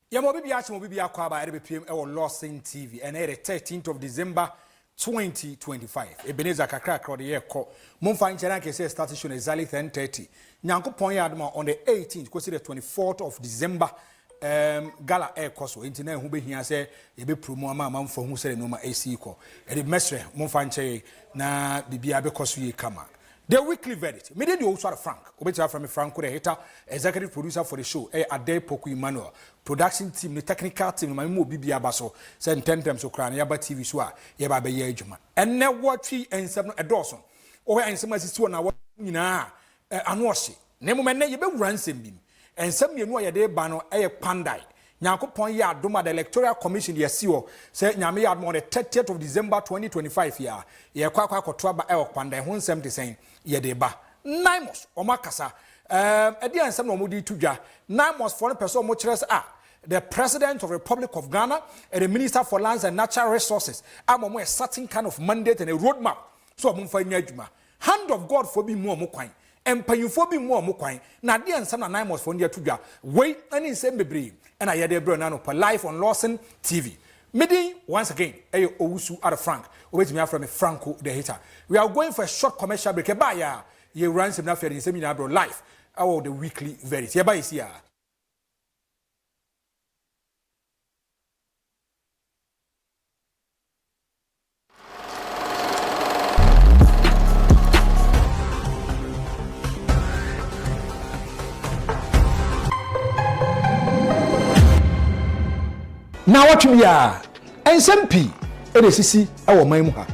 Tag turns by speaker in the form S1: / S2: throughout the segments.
S1: Yamobi akwa aba RBPM Lawson TV and the 13th of December 2025. Ebenezer kakra crowd ye ko. Mumfa nchera ke say start show exactly 10:30. Nyankopon yadma on the 18th go see the 24th of December gala air koso internet hu be hia say ye be promo ama manfo hu say no ma AC ko. E the mesre mumfa nche na bibia be koso ye kama. The weekly verdict. Me did you also Frank. Obeta from Franko the hater, executive producer for the show. Ade Poku Emmanuel. Production team, the technical team, my mo bibia baso. Send 10 times so crown. Yaba TV swa. Yaba be ye juma. And now what 3 and 7 a Dawson. Or and some as two na what na anwashi. Nemo man ye be ransom bim. And some you know ya de bano a pandai. Nyankopon ya doma the electoral commission ye siwo say nyame ya on the 30th of December 2025 ya ye kwa kotwa ba e pandai ho nsem te sen ye de ba naimos o makasa edi ansem no mudi tudwa naimos for person mo kire the president of the Republic of Ghana and the minister for lands and natural resources am mo a certain kind of mandate and a roadmap so mo fa nya adwuma hand of God for be mo kwan empanyufo bi mo kwan na de ansem na naimos for ndia tudwa wait ani nsem bebre and I had a brother now per live on Lawson TV. Meeting once again, Owusu out of Frank. Wait me from Franko the hater. We are going for a short commercial break. Bye, you run some nothing in seminar bro live. Our the weekly verdict. Yeah, bye, see ya. Now what you are SMP edesisi ewo manmu ha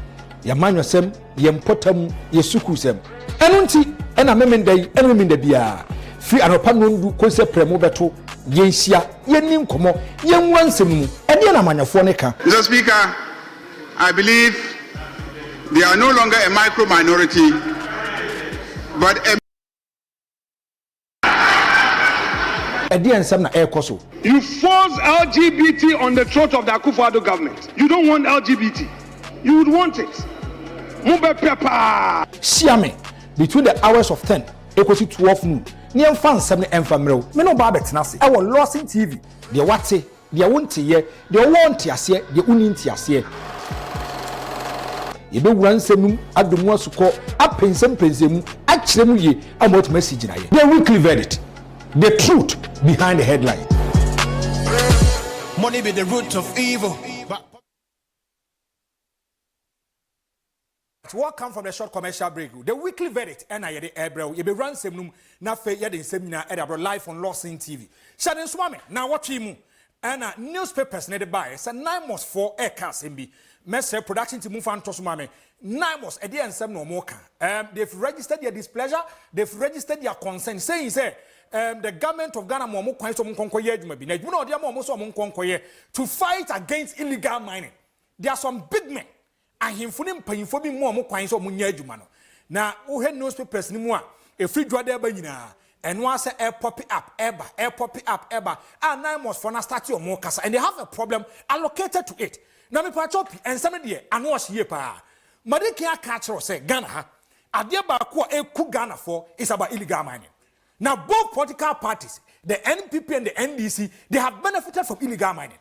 S1: ya manwasem ye mpotam ye sukusem enunti ena memendai ena memenda bia fi anopa nondu konse premo beto ye hia ye ni nkomo ye nwansem mu ede na manyafo ne ka.
S2: Mr. Speaker, I believe they are no longer a micro minority but a
S3: You force LGBT on the throat of the Akufo-Addo government. You don't want LGBT. You would want it. Mube pepa.
S1: Siame between the hours of 10 equals 12 noon. Near fan 7 enfamero. Me no babet nasi. I will Lawson TV. The wate, the won't ye, the won't yase, the uninti yase. You be run semum at the Mosuko, up in some pensemu, actually ye, and what message. The weekly verdict. The truth behind the headline.
S4: Money be the root of evil.
S1: Welcome from the short commercial break. The weekly verdict, and I the Ebro, you be run some na fe ya the seminar at live on Lawson TV. Shaden Swami, now watch him. And newspapers need to buy. It's a 9 months for air cars MB. Mess production to move on to Sumame. 9 months, a day and some no more. They've registered their displeasure, they've registered their consent, saying, say, the government of Ghana to fight against illegal mining. There are some big men and him for them paying for me more coins or munyajumano. Now, who had newspapers anymore? A free draw there by and once air poppy up, air poppy up, and 9 months for a statue of more casa, and they have a problem allocated to it. Now, me pachopi and some idea and wash ye pa. Madikia catch or say Ghana, a dear Bakua a cook Ghana for is about illegal mining. Now, both political parties, the NPP and the NDC, they have benefited from illegal mining.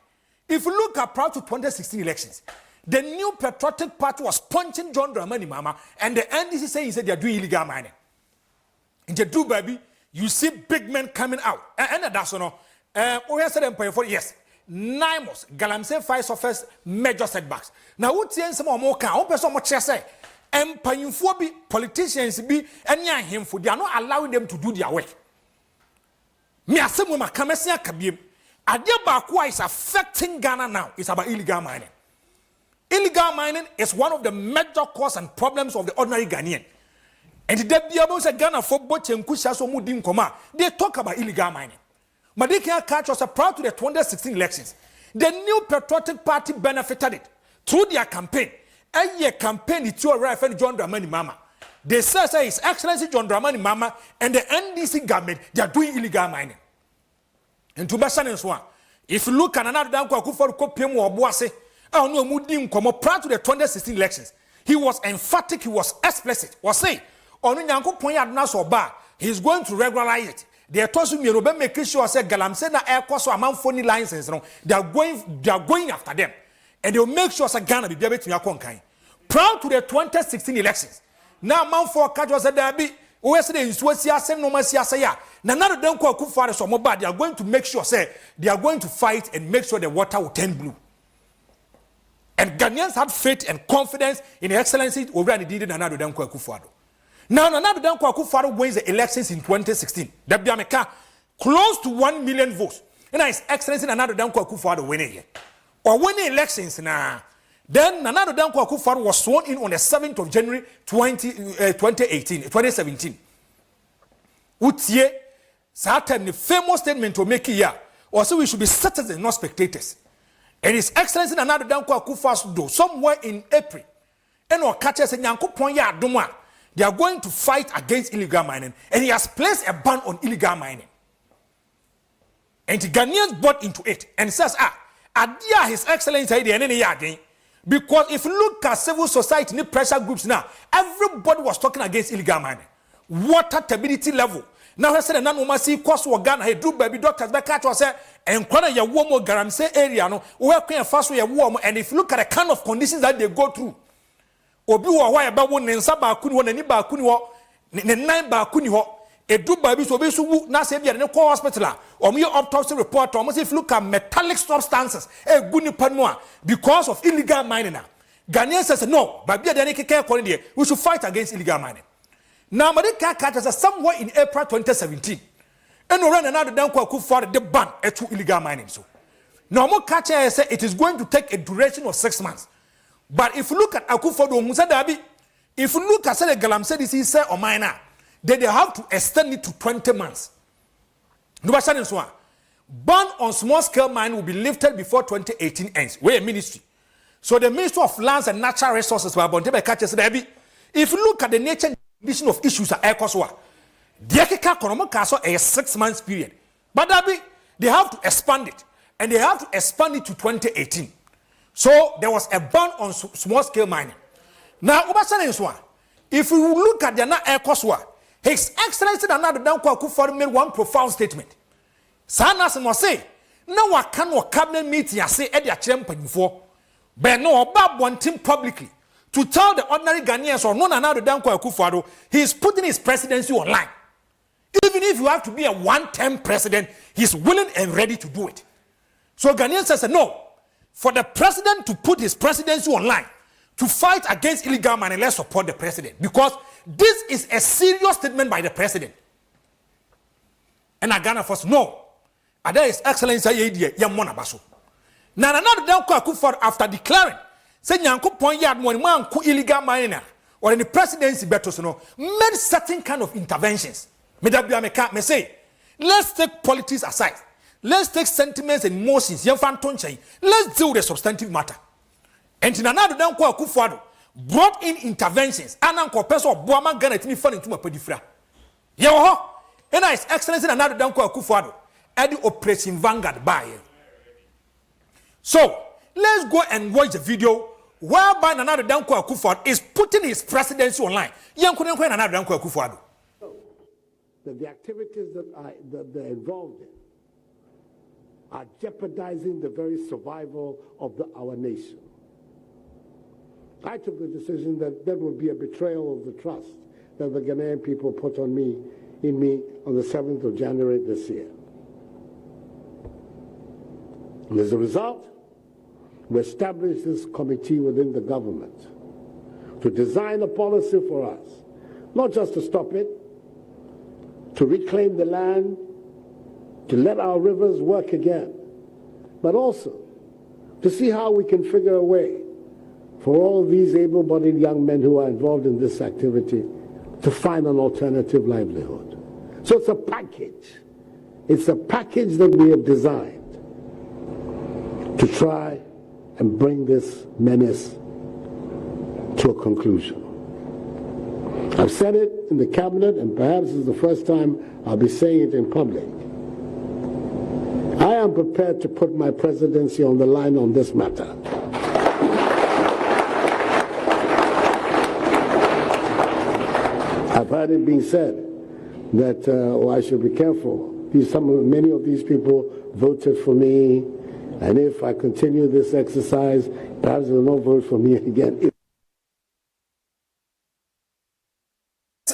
S1: If you look at prior to 2016 elections, the new patriotic party was punching John Dramani Mama, and the NDC saying they are doing illegal mining. In the do, baby, you see big men coming out. And that's no. We said empire for yes. 9 months, Galamsey 5 suffers major setbacks. Now, what's the answer more? One person much say. Empire politicians be and him for they are not allowing them to do their work. Me asem ma kamesia kabiem. Ade ba kwa is affecting Ghana now. It's about illegal mining. Illegal mining is one of the major causes and problems of the ordinary Ghanaian. And the Debiabo say Ghana for both Nkusha so mudin koma. They talk about illegal mining. But they can't catch us prior to the 2016 elections. The new patriotic party benefited it through their campaign. A campaign to arrive John Dramani Mama. They say His Excellency John Dramani Mama and the NDC government, they are doing illegal mining. And to Bashan and Swan, if you look at another down for Kopium or Boise, I don't know Mudim Komo prior to the 2016 elections, he was emphatic, he was explicit, was saying, on Yanko Poyad Naso Bar, he's going to regularize it. they are tossing me Robert make sure say galamsey na air course or amount phone license. No, they are going after them, and they will make sure say Ghana be able to yakonkai. Proud to the 2016 elections. Now man for catch was a derby. Yesterday in Swasia send no mercy ya. Now none of them call Kufuor so mobile. They are going to make sure say they are going to fight and make sure the water will turn blue. And Ghanaians had faith and confidence in the excellency over the did Nana Dankwa Kufuor. Now Nana Dankwa Kufuor wins the elections in 2016. That be close to 1 million votes. And His Excellency Nana Dankwa Kufuor winning or winning elections now. Then Nana Dankwa Kufuor was sworn in on the 7th of January 2017. Utie certain the famous statement to make here also we should be citizens, not spectators. And His Excellency Nana Dankwa Kufuor do somewhere in April. And or catches and Yankopon ya adoma. They are going to fight against illegal mining, and he has placed a ban on illegal mining. And the Ghanaians bought into it and says, adia His Excellency again. Because if you look at civil society, the pressure groups now, everybody was talking against illegal mining. Water stability level. Now I said, "No woman see cost for Ghana. Hey, do baby doctors back at us and corner your warm garamsey area. No, we are fast with your warm. And if you look at the kind of conditions that they go through, obi wa why about one and saba kuni one and ba kuni wo, nine ba kuni ho. A do baby so be so na say be at the hospital. Or me autopsy report. Almost if you look at metallic substances, because of illegal mining. Ghanaians says no, but we should fight against illegal mining. Now, Madika catches somewhere in April 2017. And we ran another Dankwa Kufuor the ban to illegal mining. So now more catcher say it is going to take a duration of 6 months. But if you look at Akufo-Addo Musa Dabi, if you look at the Galamsey this is or minor, then they have to extend it to 20 months. Ban on small scale mining will be lifted before 2018 ends. We're a ministry. So the Ministry of Lands and Natural Resources, if you look at the nature and condition of issues at Ekoswa, a 6 months period. But they have to expand it. And they have to expand it to 2018. So there was a ban on small scale mining. Now, if we look at the Ekoswa, His Excellency Nana Dankwa Kufuor made one profound statement. Sanas must say, no one can cabinet meeting I say at their champion for. But no about one team publicly to tell the ordinary Ghanaians or no Nana Dankwa Kufuor he is putting his presidency online. Even if you have to be a one-term president, he's willing and ready to do it. So Ghanaians says no. For the president to put his presidency online to fight against illegal mining, let's support the president. Because this is a serious statement by the president. And Ghana first, no. And there is excellence Yamona Baso. Now another Dankwa Kufuor after declaring, say Yanko point yard one man ku illegal mining or in the presidency better no made certain kind of interventions. Me say, let's take politics aside. Let's take sentiments and emotions. Let's deal with the substantive matter. And in another Dankwa Kufuor brought in interventions. And Uncle Peso Boama Ghana to me fun into my pedifra. Yo, and His Excellency another Dankwa Kufuor at the Operation Vanguard by. So let's go and watch the video whereby another Dankwa Kufuor is putting his presidency online. Another Dankwa Kufuor.
S4: The activities that they're involved in are jeopardizing the very survival of our nation. I took the decision that would be a betrayal of the trust that the Ghanaian people put in me on the 7th of January this year. And as a result, we established this committee within the government to design a policy for us, not just to stop it, to reclaim the land, to let our rivers work again, but also to see how we can figure a way for all these able-bodied young men who are involved in this activity to find an alternative livelihood. So it's a package. It's a package that we have designed to try and bring this menace to a conclusion. I've said it in the cabinet, and perhaps this is the first time I'll be saying it in public. I am prepared to put my presidency on the line on this matter. I've heard it being said that I should be careful. Many of these people voted for me, and if I continue this exercise, perhaps they will not vote for me again.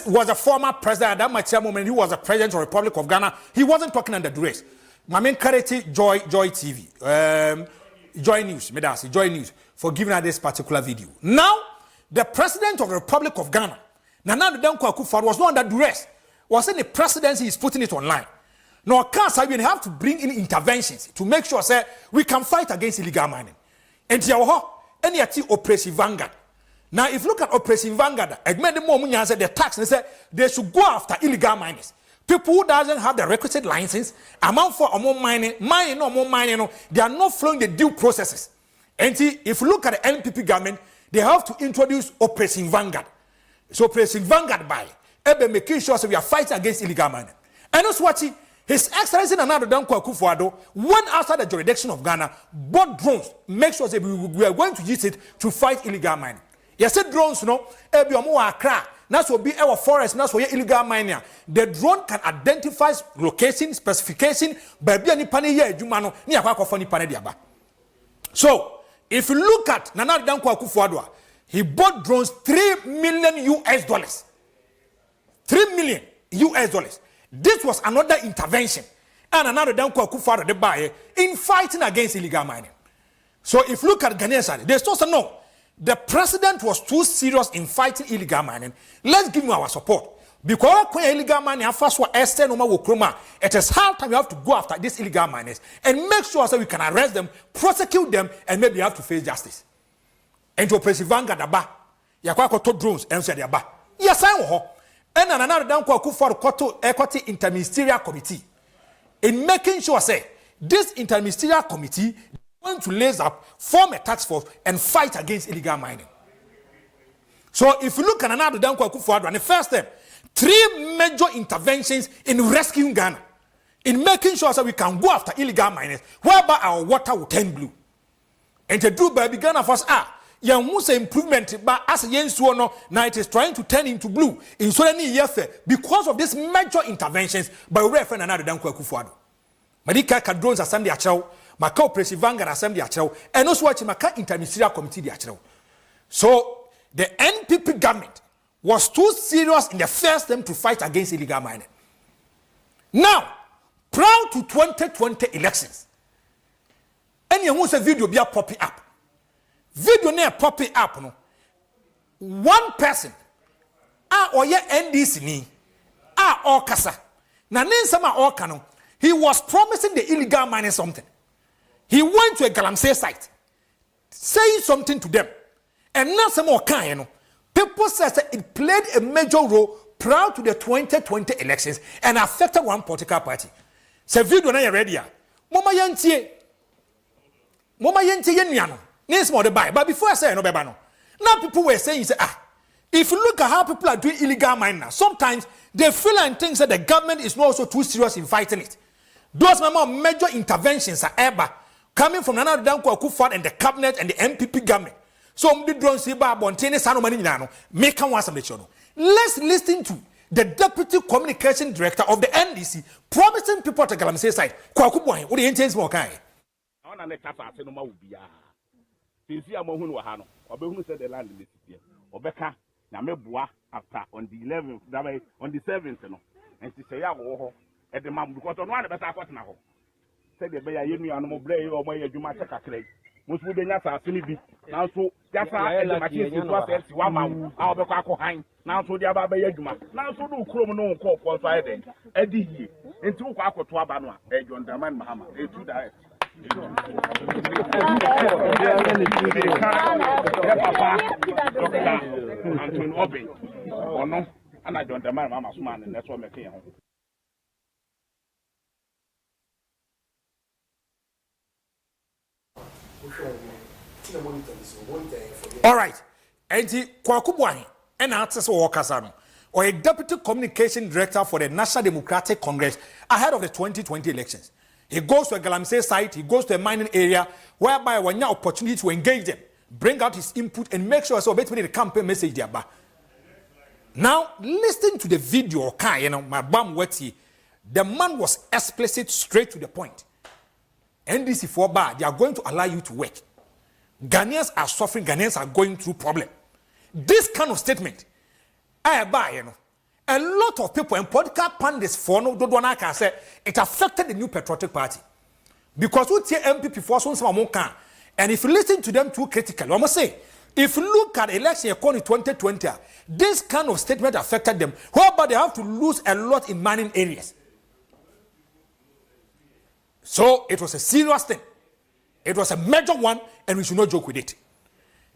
S1: Was a former president at that mature moment. He was a president of the Republic of Ghana. He wasn't talking under duress. My main charity, Joy TV, Joy News, Joy News, for giving us this particular video. Now, the president of the Republic of Ghana, Nana Dankwa Akufo-Addo, was not under duress. Was in the presidency, he's putting it online. Now, can't we have to bring in interventions to make sure say we can fight against illegal mining. And any Operation Vanguard. Now, if you look at Operation Vanguard, the tax, they say they should go after illegal miners. People who doesn't have the requisite license, amount for more mining, they are not following the due processes. And if you look at the NPP government, they have to introduce Operation Vanguard. So Operation Vanguard making sure we are fighting against illegal mining. And also what His Excellency Nana Dankwa Akufo-Addo went outside the jurisdiction of Ghana, bought drones, make sure that we are going to use it to fight illegal mining. You said drones, no, ebi omo akra. That's what be our forest. That's what illegal mining. The drone can identify location, specification, baby ani pane ye adwuma no ni akwa akofo ni pane diaba. So, if you look at Nana Dankwa Akufo-Addo, he bought drones $3 million. 3 million US. This was another intervention. And another Dankwa Akufo-Addo the buyer in fighting against illegal mining. So if you look at Ghanaian side, they also know the president was too serious in fighting illegal mining. Let's give him our support. Because when illegal mining first it is hard time you have to go after these illegal miners and make sure that we can arrest them, prosecute them, and maybe have to face justice. And to Operation Vanguard aba, yakwa to drones and say aba. Yes, I know. And another Dankwa Akufo-Addo Equity Interministerial Committee in making sure say this interministerial committee going to raise up, form a task force, and fight against illegal mining. So if you look at another Dankwa Akufo-Addo, and the first step, 3 major interventions in rescuing Ghana, in making sure that we can go after illegal miners, whereby our water will turn blue. And to do by Ghana first, Yamusa improvement, but as Yensuono, now it is trying to turn into blue. In so many years, because of these major interventions by referring another Dankwa Akufo-Addo. Madika drones assembly achao, Maka Operation Vanguard assembly achao, and also watching Maka Interministerial Committee achao. So the NPP government was too serious in the first time to fight against illegal mining. Now, prior to 2020 elections, and you want a video be popping up. Video near popping up no. One person or ye NDC ni or kasa. Na nensama or kano. He was promising the illegal mining something. He went to a Galamsey site, saying something to them. And now some more kind, people said that it played a major role prior to the 2020 elections and affected one political party. So video na ready. Mama yantie yenyano. But before I say no, now people were saying, if you look at how people are doing illegal mining now, sometimes they feel and think that the government is not also too serious in fighting it. Those major interventions are ever coming from Nana Dankwa Akufo-Addo and the cabinet and the MPP government. So let's listen to the deputy communication director of the NDC promising people to Galamsey side. What do you intend more kind?
S5: Since you are Mohun Wahano, or Behun said the land in this year, or Becca, Namebua after on the 11th, on the 7th, and to say, at the mom, because on one of us I got now. Said the Bay Union animal brave or my Jumaka clay. Most would not have seen now, so that's how the machine was 1 month, our Bacco Hine, now to the Abba Juma, now to do Chromo call for Friday, Eddie, and 2 Quaco to Abana, Edge on the man Mahama, a 2 direct.
S1: All right, and Kwakubwani and access workers or a deputy communication director for the National Democratic Congress ahead of the 2020 elections. He goes to a Galamsey site, he goes to a mining area, whereby when you have opportunity to engage them, bring out his input and make sure so basically the campaign message there. Now, listen to the video, my bam wetty. The man was explicit, straight to the point. NDC for bar, they are going to allow you to work. Ghanaians are suffering, Ghanaians are going through problem. This kind of statement, a lot of people and political pundits for no can say it affected the New Patriotic Party. Because we take MPP for some can. And if you listen to them too critically, I must say, if you look at election in 2020, this kind of statement affected them, whereby they have to lose a lot in mining areas. So it was a serious thing. It was a major one, and we should not joke with it.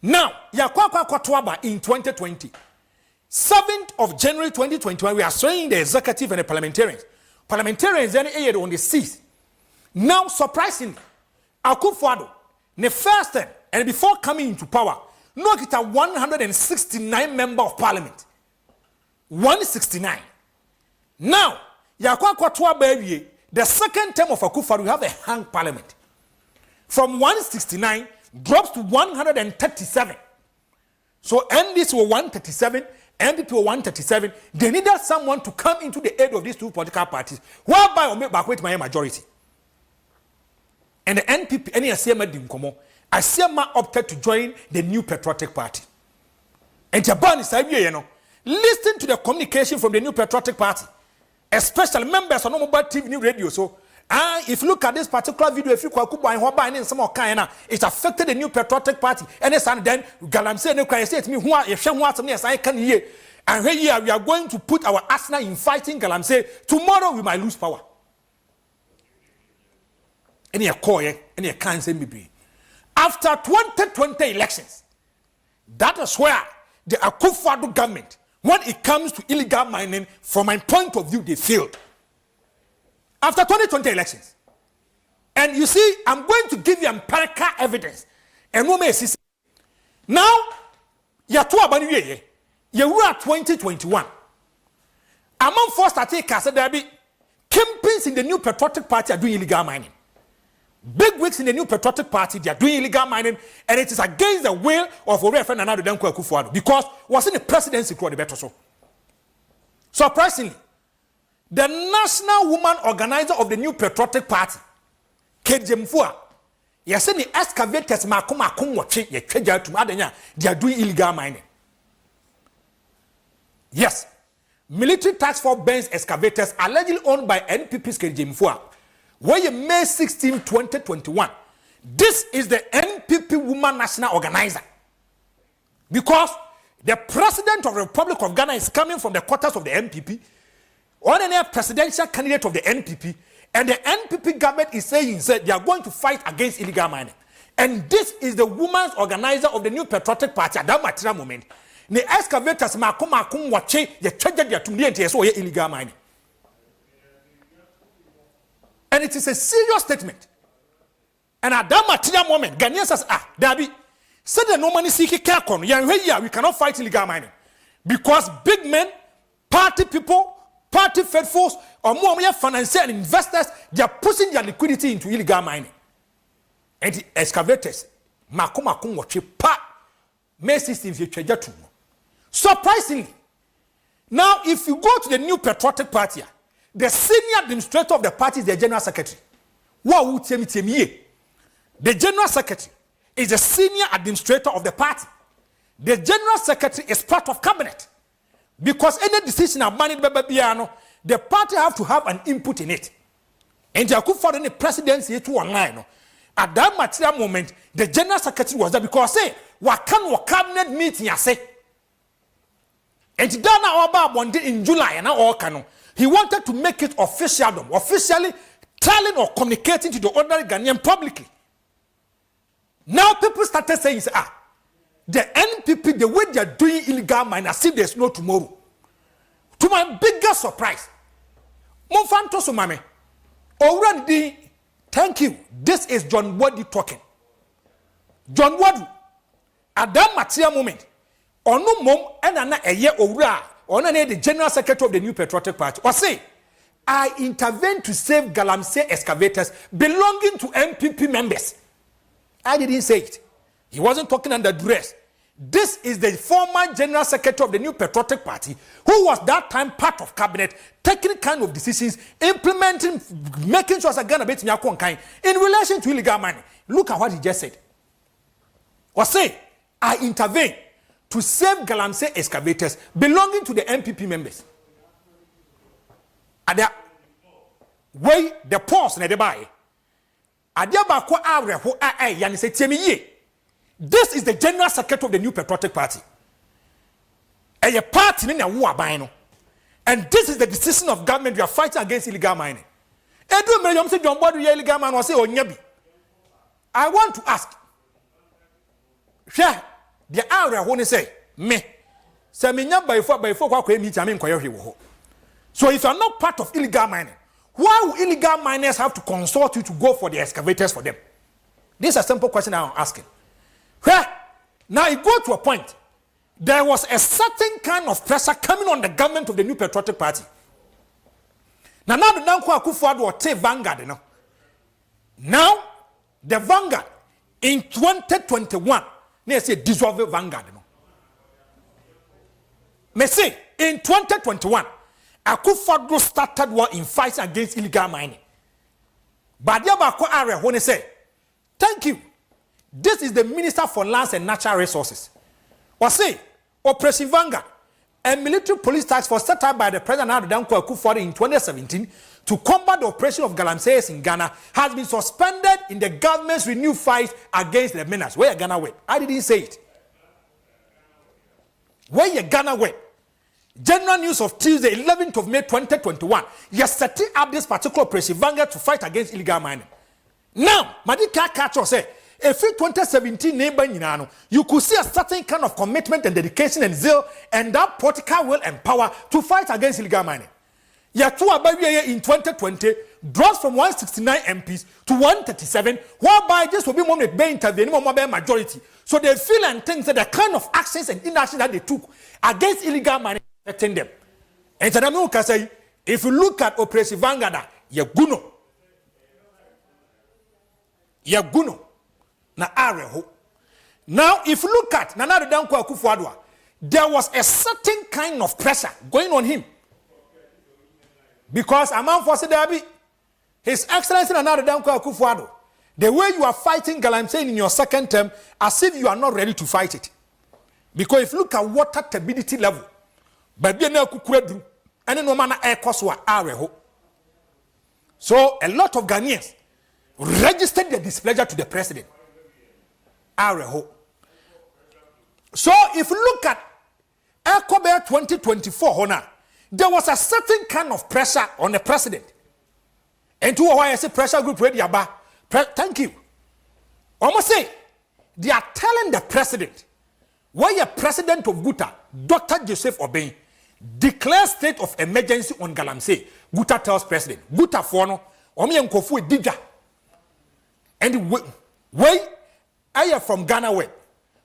S1: Now, Yakwakwa Kotwaba in 2020, 7th of January 2021, we are showing the executive and the parliamentarians. Parliamentarians then aired on the 6th. Now, surprisingly, Akufo-Addo, the first time, and before coming into power, no kita 169 member of parliament. 169. Now, Yakwakwa Kotwaba, the second term of Akufo-Addo, we have a hung parliament. From 169 drops to 137. So NDC were 137, NDP were 137. They needed someone to come into the aid of these two political parties, whereby we make back with my majority. And the NPP, any Asiema Dinkomo, Asiema opted to join the New Patriotic Party. And Japan is listen to the communication from the New Patriotic Party, especially members on mobile TV, new radio. So, if you look at this particular video, if you and some kind, it affected the New Patriotic Party. And then Galamsey no cry say to me, who are if I can hear. And here we are going to put our arsenal in fighting Galamsey. Tomorrow we might lose power. Any a call, any a cancer be. After 2020 elections, that is where the Akufo-Addo government, when it comes to illegal mining, from my point of view, they failed. After 2020 elections. And you see, I'm going to give you empirical evidence. And we may see. Now, you are 2021. Among first attackers, there be kingpins in the New Patriotic Party are doing illegal mining. Big wigs in the New Patriotic Party, they are doing illegal mining, and it is against the will of Orefe Nana Akufo-Addo, because was in the presidency crowd the better so. Surprisingly, the national woman organizer of the New Patriotic Party, Kejemfua, yes, the excavators they are doing illegal mining. Yes, military task force Benz excavators allegedly owned by NPP's Kejemfua. Where May 16, 2021. This is the NPP woman national organizer. Because the president of the Republic of Ghana is coming from the quarters of the NPP, or any presidential candidate of the NPP, and the NPP government is saying that they are going to fight against illegal mining. And this is the woman's organizer of the New Patriotic Party at that material moment. The excavators makum watching the treasure their to illegal mining. And it is a serious statement. And at that material moment, Ghanaians says, Dabi, said the no money seeking care con, we cannot fight illegal mining. Because big men, party people, party faithfuls, or more financial investors, they are pushing their liquidity into illegal mining. And the excavators, makum watch May 16th, surprisingly, now if you go to the New Patriotic Party, the senior administrator of the party is the general secretary. The general secretary is the senior administrator of the party. The general secretary is part of cabinet. Because any decision are managed by Biano, the party have to have an input in it. And the Akufo-Addo in the presidency to online. At that material moment, the general secretary was there because say, what cabinet meeting I say? And Dana Oba one day in July and all canon. He wanted to make it officially telling or communicating to the ordinary Ghanaian publicly. Now people started saying, the NPP, the way they are doing illegal mining, as if there's no tomorrow. To my biggest surprise, Monfanto Sumame, already, thank you. This is John Wadu talking. John Wadu, at that material moment, on no mom and a year over. The general secretary of the New Patriotic Party or say, I intervened to save Galamsey excavators belonging to NPP members. I didn't say it. He wasn't talking under duress. This is the former general secretary of the New Patriotic Party, who was that time part of cabinet, taking kind of decisions, implementing, making sure that Ghana beats Nyakonkai in relation to illegal mining. Look at what he just said. Or say, I intervene to save Galamsey excavators belonging to the MPP members. Ada way the pause na de buy. Adia ba kwa awre ho yani se tiemi ye. This is the general secretary of the New Patriotic Party. A party in a war by. And this is the decision of government. We are fighting against illegal mining. Edu me yom se John Bodu illegal mine was say onyabi. I want to ask. Share the hour when say me. Say me nya by for kwa meet am nkoye hwe. So if you are not part of illegal mining, why will illegal miners have to consult you to go for the excavators for them? This is a simple question I'm asking. Where now it go to a point. There was a certain kind of pressure coming on the government of the New Patriotic Party. Now the Nanko Akufo-Addo or take Vanguard, you know. Now the Vanguard in 2021, they say dissolve Vanguard, you know. Me say in 2021. Akufo-Addo started war in fights against illegal mining. But Yabako area when they say, thank you. This is the Minister for Lands and Natural Resources. Or say, Operation Vanguard, a military police task force set up by the President Akufo-Addo in 2017 to combat the operation of Galamsey in Ghana has been suspended in the government's renewed fight against the menace. Where Ghana went? I didn't say it. Where Ghana went? General news of Tuesday, 11th of May 2021. You're setting up this particular Operation Vanguard to fight against illegal mining. Now, Madika Kacho said, if in 2017 neighbor you could see a certain kind of commitment and dedication and zeal and that political will and power to fight against illegal mining. Yatuabaye in 2020 drops from 169 MPs to 137, whereby this will be more than intervening more majority. So they feel and think that the kind of actions and inactions that they took against illegal mining affecting them. And Tadamu can say, if you look at Operation Vanguard, Yaguno. Na areho. Now, if you look at Nana Danko Akufo-Addo, there was a certain kind of pressure going on him. Because Amman Fosse Derby, His Excellency Nana Danko Akufo-Addo, the way you are fighting Galamsey in your second term, as if you are not ready to fight it. Because if you look at water turbidity level, baby na kukuredru, and no man air cost wa areho. So a lot of Ghanaians registered their displeasure to the president. Areho. So if you look at Ecobear 2024 Hona, there was a certain kind of pressure on the president. And to why I say pressure group ready about. Thank you. Almost say they are telling the president why a president of Guta, Dr. Joseph Obey, declares state of emergency on Galamsey. Guta tells president, Guta fono, Omi Nkofu Dija. And why I am from Ghana way.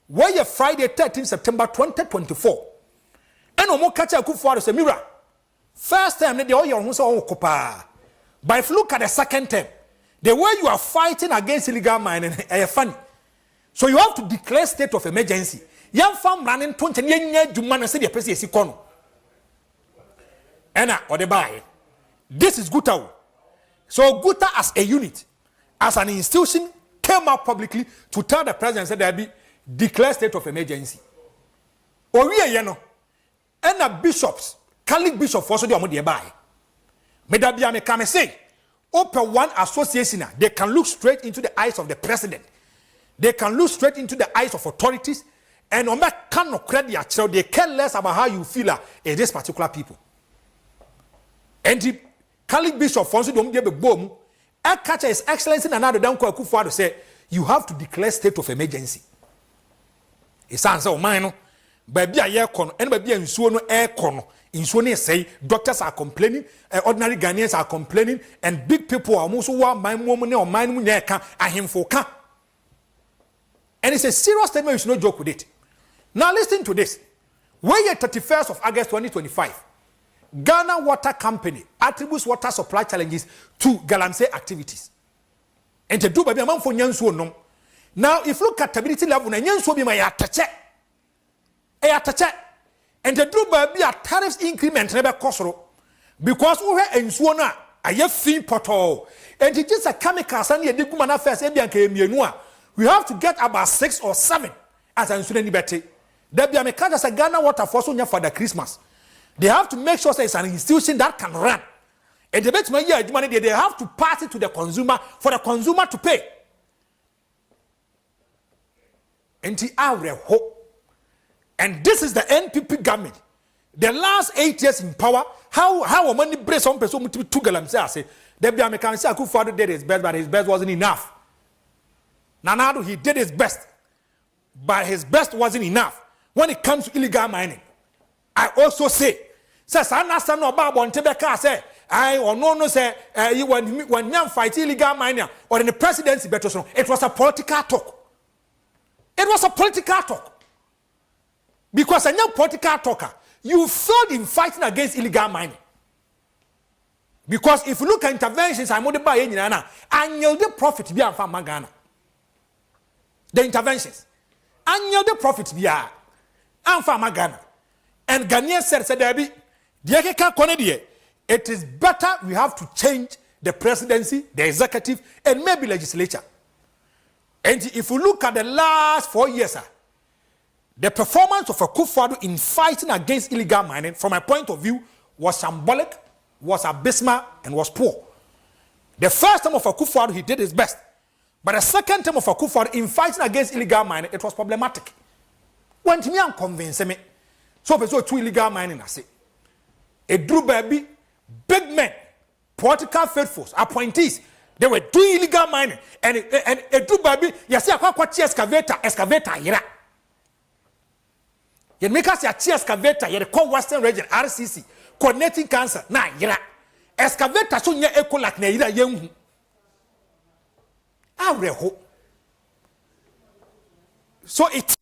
S1: Why Friday 13 September 2024. And Omo Kacha Akufo-Addo say Mira. First time they all your kopa. But if you look at the second term, the way you are fighting against illegal mining is funny. So you have to declare state of emergency. Young farm running 20 years to man and say the president is kono. Ena or the buy. This is Guta. So Guta as a unit, as an institution, came out publicly to tell the president that there be declare state of emergency. Or we are and the bishops, Catholic bishops also do a buy. Medabia me come say, open one association, they can look straight into the eyes of the president. They can look straight into the eyes of authorities, and on that cannot credit so they care less about how you feel in this particular people. And the Catholic bishop also don't give a boom. I catch His Excellency Nana Danko Akufo-Addo say, you have to declare state of emergency. It sounds so minor. Baby, I air con, and baby, and so no air con. In so say, doctors are complaining, ordinary Ghanaians are complaining, and big people are also want my woman or my money and him for can. And it's a serious statement, you should not joke with it. Now listen to this. When you 31st of August 2025, Ghana Water Company attributes water supply challenges to Galamsey activities. And to do baby, I'm for nyansu no. Now, if you look at stability level, and nyansu be my attache. e atache and the do be a tariffs increment never kosoro because we ensuo na aye fin poto and it is a chemicals and the gumana first e bia nka emienu a we have to get about 6 or 7 as ensuo ni bete there be a mechanic as Ghana water for so for the Christmas they have to make sure that it's an institution that can run and the bet money they have to pass it to the consumer for the consumer to pay and this is the NPP government. The last 8 years in power, how money brace on person to galam say there be a say Akufo-Addo did his best, but his best wasn't enough. Nanado he did his best, but his best wasn't enough when it comes to illegal mining. I also say, says Anasa no Babo and Tebeka say, I or no say when young fight illegal mining or in the presidency better so it was a political talk. It was a political talk. Because a young political talker, you failed in fighting against illegal mining. Because if you look at interventions, I'm going to buy any and you'll the profit be from Ghana. The interventions, and you'll the profit be from Ghana. And Ghanaian said, Debbie, it is better we have to change the presidency, the executive, and maybe legislature. And if you look at the last 4 years, the performance of Akufo-Addo in fighting against illegal mining, from my point of view, was shambolic, was abysmal, and was poor. The first term of Akufo-Addo, he did his best. But the second term of Akufo-Addo in fighting against illegal mining, it was problematic. When to me, I'm convinced me. So, for two illegal mining, I say, a drew baby, big men, political faithfuls, appointees, they were doing illegal mining. And a drew baby, you see, I quite excavator, yeah. You make us a excavator, you call Western Region, RCC, coordinating cancer, na yira. Excavator so nye echo like na yira yemu. So it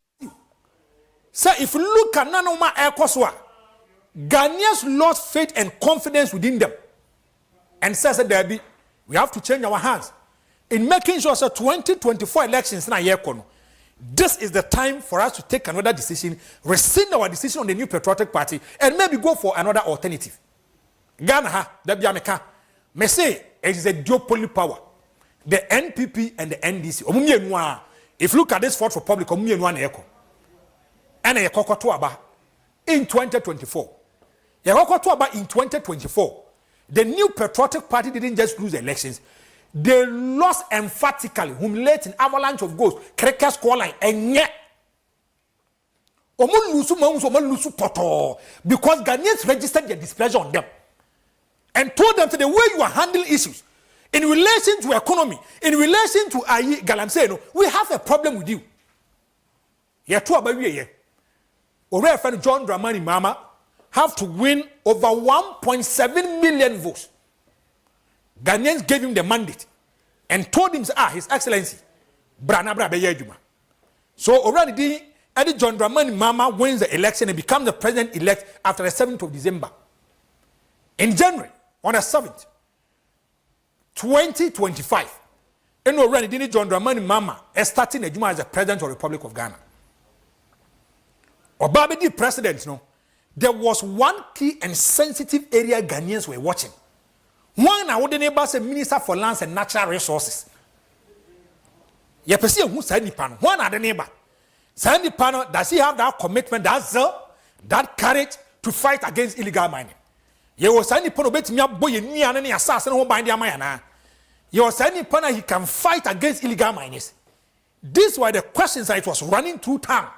S1: so if you look at Nanoma Ekoswa, Ghanaians lost faith and confidence within them. And says that we have to change our hands in making sure that 2024 elections na yekono. This is the time for us to take another decision, rescind our decision on the new patriotic party, and maybe go for another alternative. Ghana, may say it is a duopoly power. The NPP and the NDC. If you look at this Fourth Republic, and in 2024, in 2024, the new patriotic party didn't just lose elections. They lost emphatically, humiliating avalanche of goals, cracker scoreline, and yet, because Ghanaians registered their displeasure on them and told them that the way you are handling issues in relation to economy, in relation to Galamsey, we have a problem with you. Yeah, two about you. Already, friend John Dramani Mama have to win over 1.7 million votes. Ghanaians gave him the mandate and told him, His Excellency, Branabra Beyejuma. So already, Eddie John Dramani Mama wins the election and becomes the president-elect after the 7th of December. In January, on the 7th, 2025, and already John Dramani Mama is starting Ejuma as the president of the Republic of Ghana. Obabedi president, there was one key and sensitive area Ghanaians were watching. One I wouldn't able say Minister for Lands and Natural Resources. You perceive who said Nipano. One other neighbor. Sandy Pano, does he have that commitment, that zeal, that courage to fight against illegal mining? You was Sandy Pano bet me up boy and me and any assassin who bind their man. You was Sandy Pano, he can fight against illegal miners. These were the questions that it was running through town.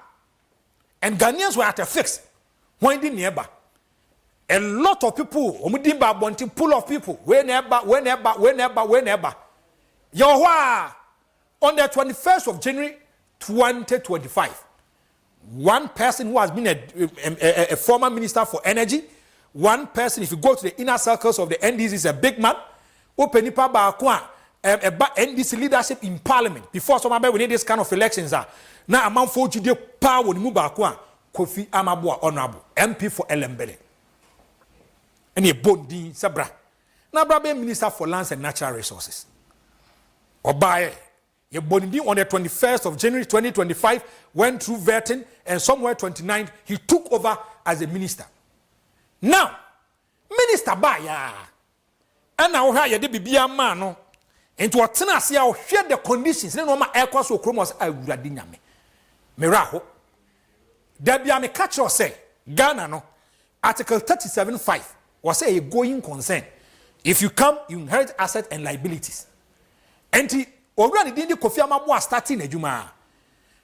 S1: And Ghanaians were at a fix. Winding nearby. A lot of people, pull of people, whenever. Yohwa, on the 21st of January 2025, one person who has been a former minister for energy, one person, if you go to the inner circles of the NDC, is a big man, open NDC leadership in parliament. Before somebody we need this kind of elections now a man for Judea power when move Kofi Amabua honorable MP for Elembele. And a bondi sabra. Now Brabe Minister for Lands and Natural Resources. Obaye Ye bonidi on the 21st of January 2025 went through vetting, and somewhere 29th he took over as a minister. Now, minister baya, and now here ye bibia man no into a tenasi or share the conditions. No ma aircraft so chromos awuradinyame. Meraho. There be a catch or say Ghana no Article 37.5 was a going concern. If you come, you inherit assets and liabilities. And already did the Kofi Amabo starting a Juma.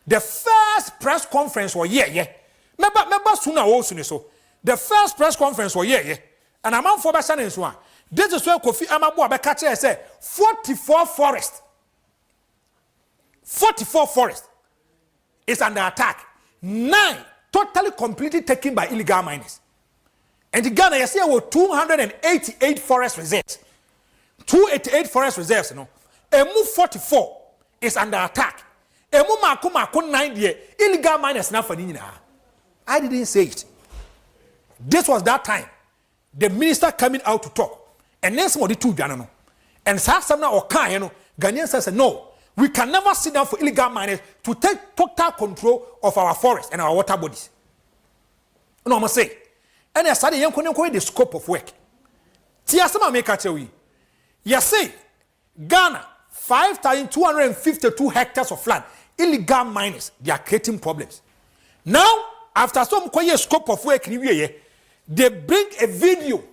S1: The first press conference was Remember sooner also so. The first press conference was and I'm on for Bashan one. This is where Kofi Amabo Abekache said 44 forests. 44 forests is under attack. 9 totally completely taken by illegal miners. And the Ghana, you see, there were 288 forest reserves. 288 forest reserves, you know. Emu 44 is under attack. Emu mako 9 illegal miners now for Nina. I didn't say it. This was that time. The minister coming out to talk. And then somebody two Ghana. And Sasana or Kayano, Ghanaians says, no, we can never sit down for illegal miners to take total control of our forests and our water bodies. No, I must say. And I started the scope of work. Tiasama make a tell you. You say, Ghana, 5,252 hectares of land, illegal miners, they are creating problems. Now, after some scope of work, they bring a video.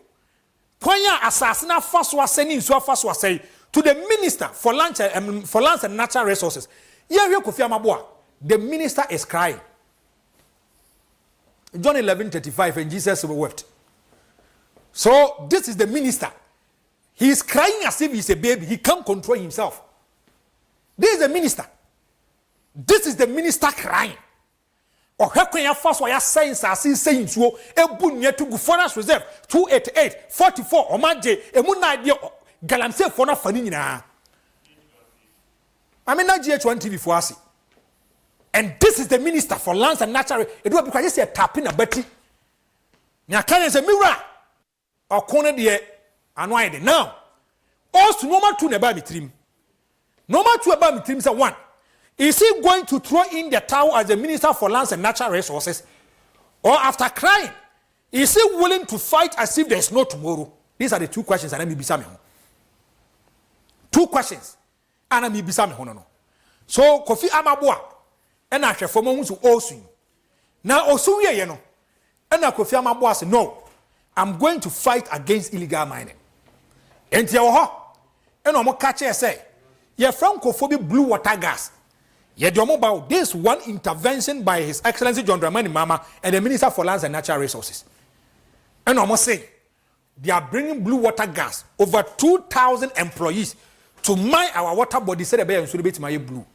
S1: Kwanya assassinate first was sending say to the minister for lands and natural resources. The minister is crying. John 11:35, and Jesus wept. So this is the minister. He is crying as if he's a baby. He can't control himself. This is the minister. This is the minister crying. Or how can you first why saying saying so? Ebu near to go forest reserve 288 44 or maje emu na idea galamse for na fani nyina. I mean na GH1 TV for us. And this is the minister for lands and natural. It will because you tapping a betty. Nya can is a mirror. Or corner the annoyed now. Also number 2 neba mitrim. Number 2 about mitrim say 1. Is he going to throw in the towel as the minister for lands and natural resources? Or after crying, is he willing to fight as if there is no tomorrow? These are the 2 questions and I'm be 2 questions and I'm be so Kofi Amabwa and I for moments to also now also you know and Kofi Amabwa said no, I'm going to fight against illegal mining. And and I'm catch say your Franko blue water gas. Yet about this one intervention by His Excellency John Dramani Mama and the Minister for Lands and Natural Resources. And I must say, they are bringing blue water gas, over 2,000 employees to mine our water body, said and celebrate my blue.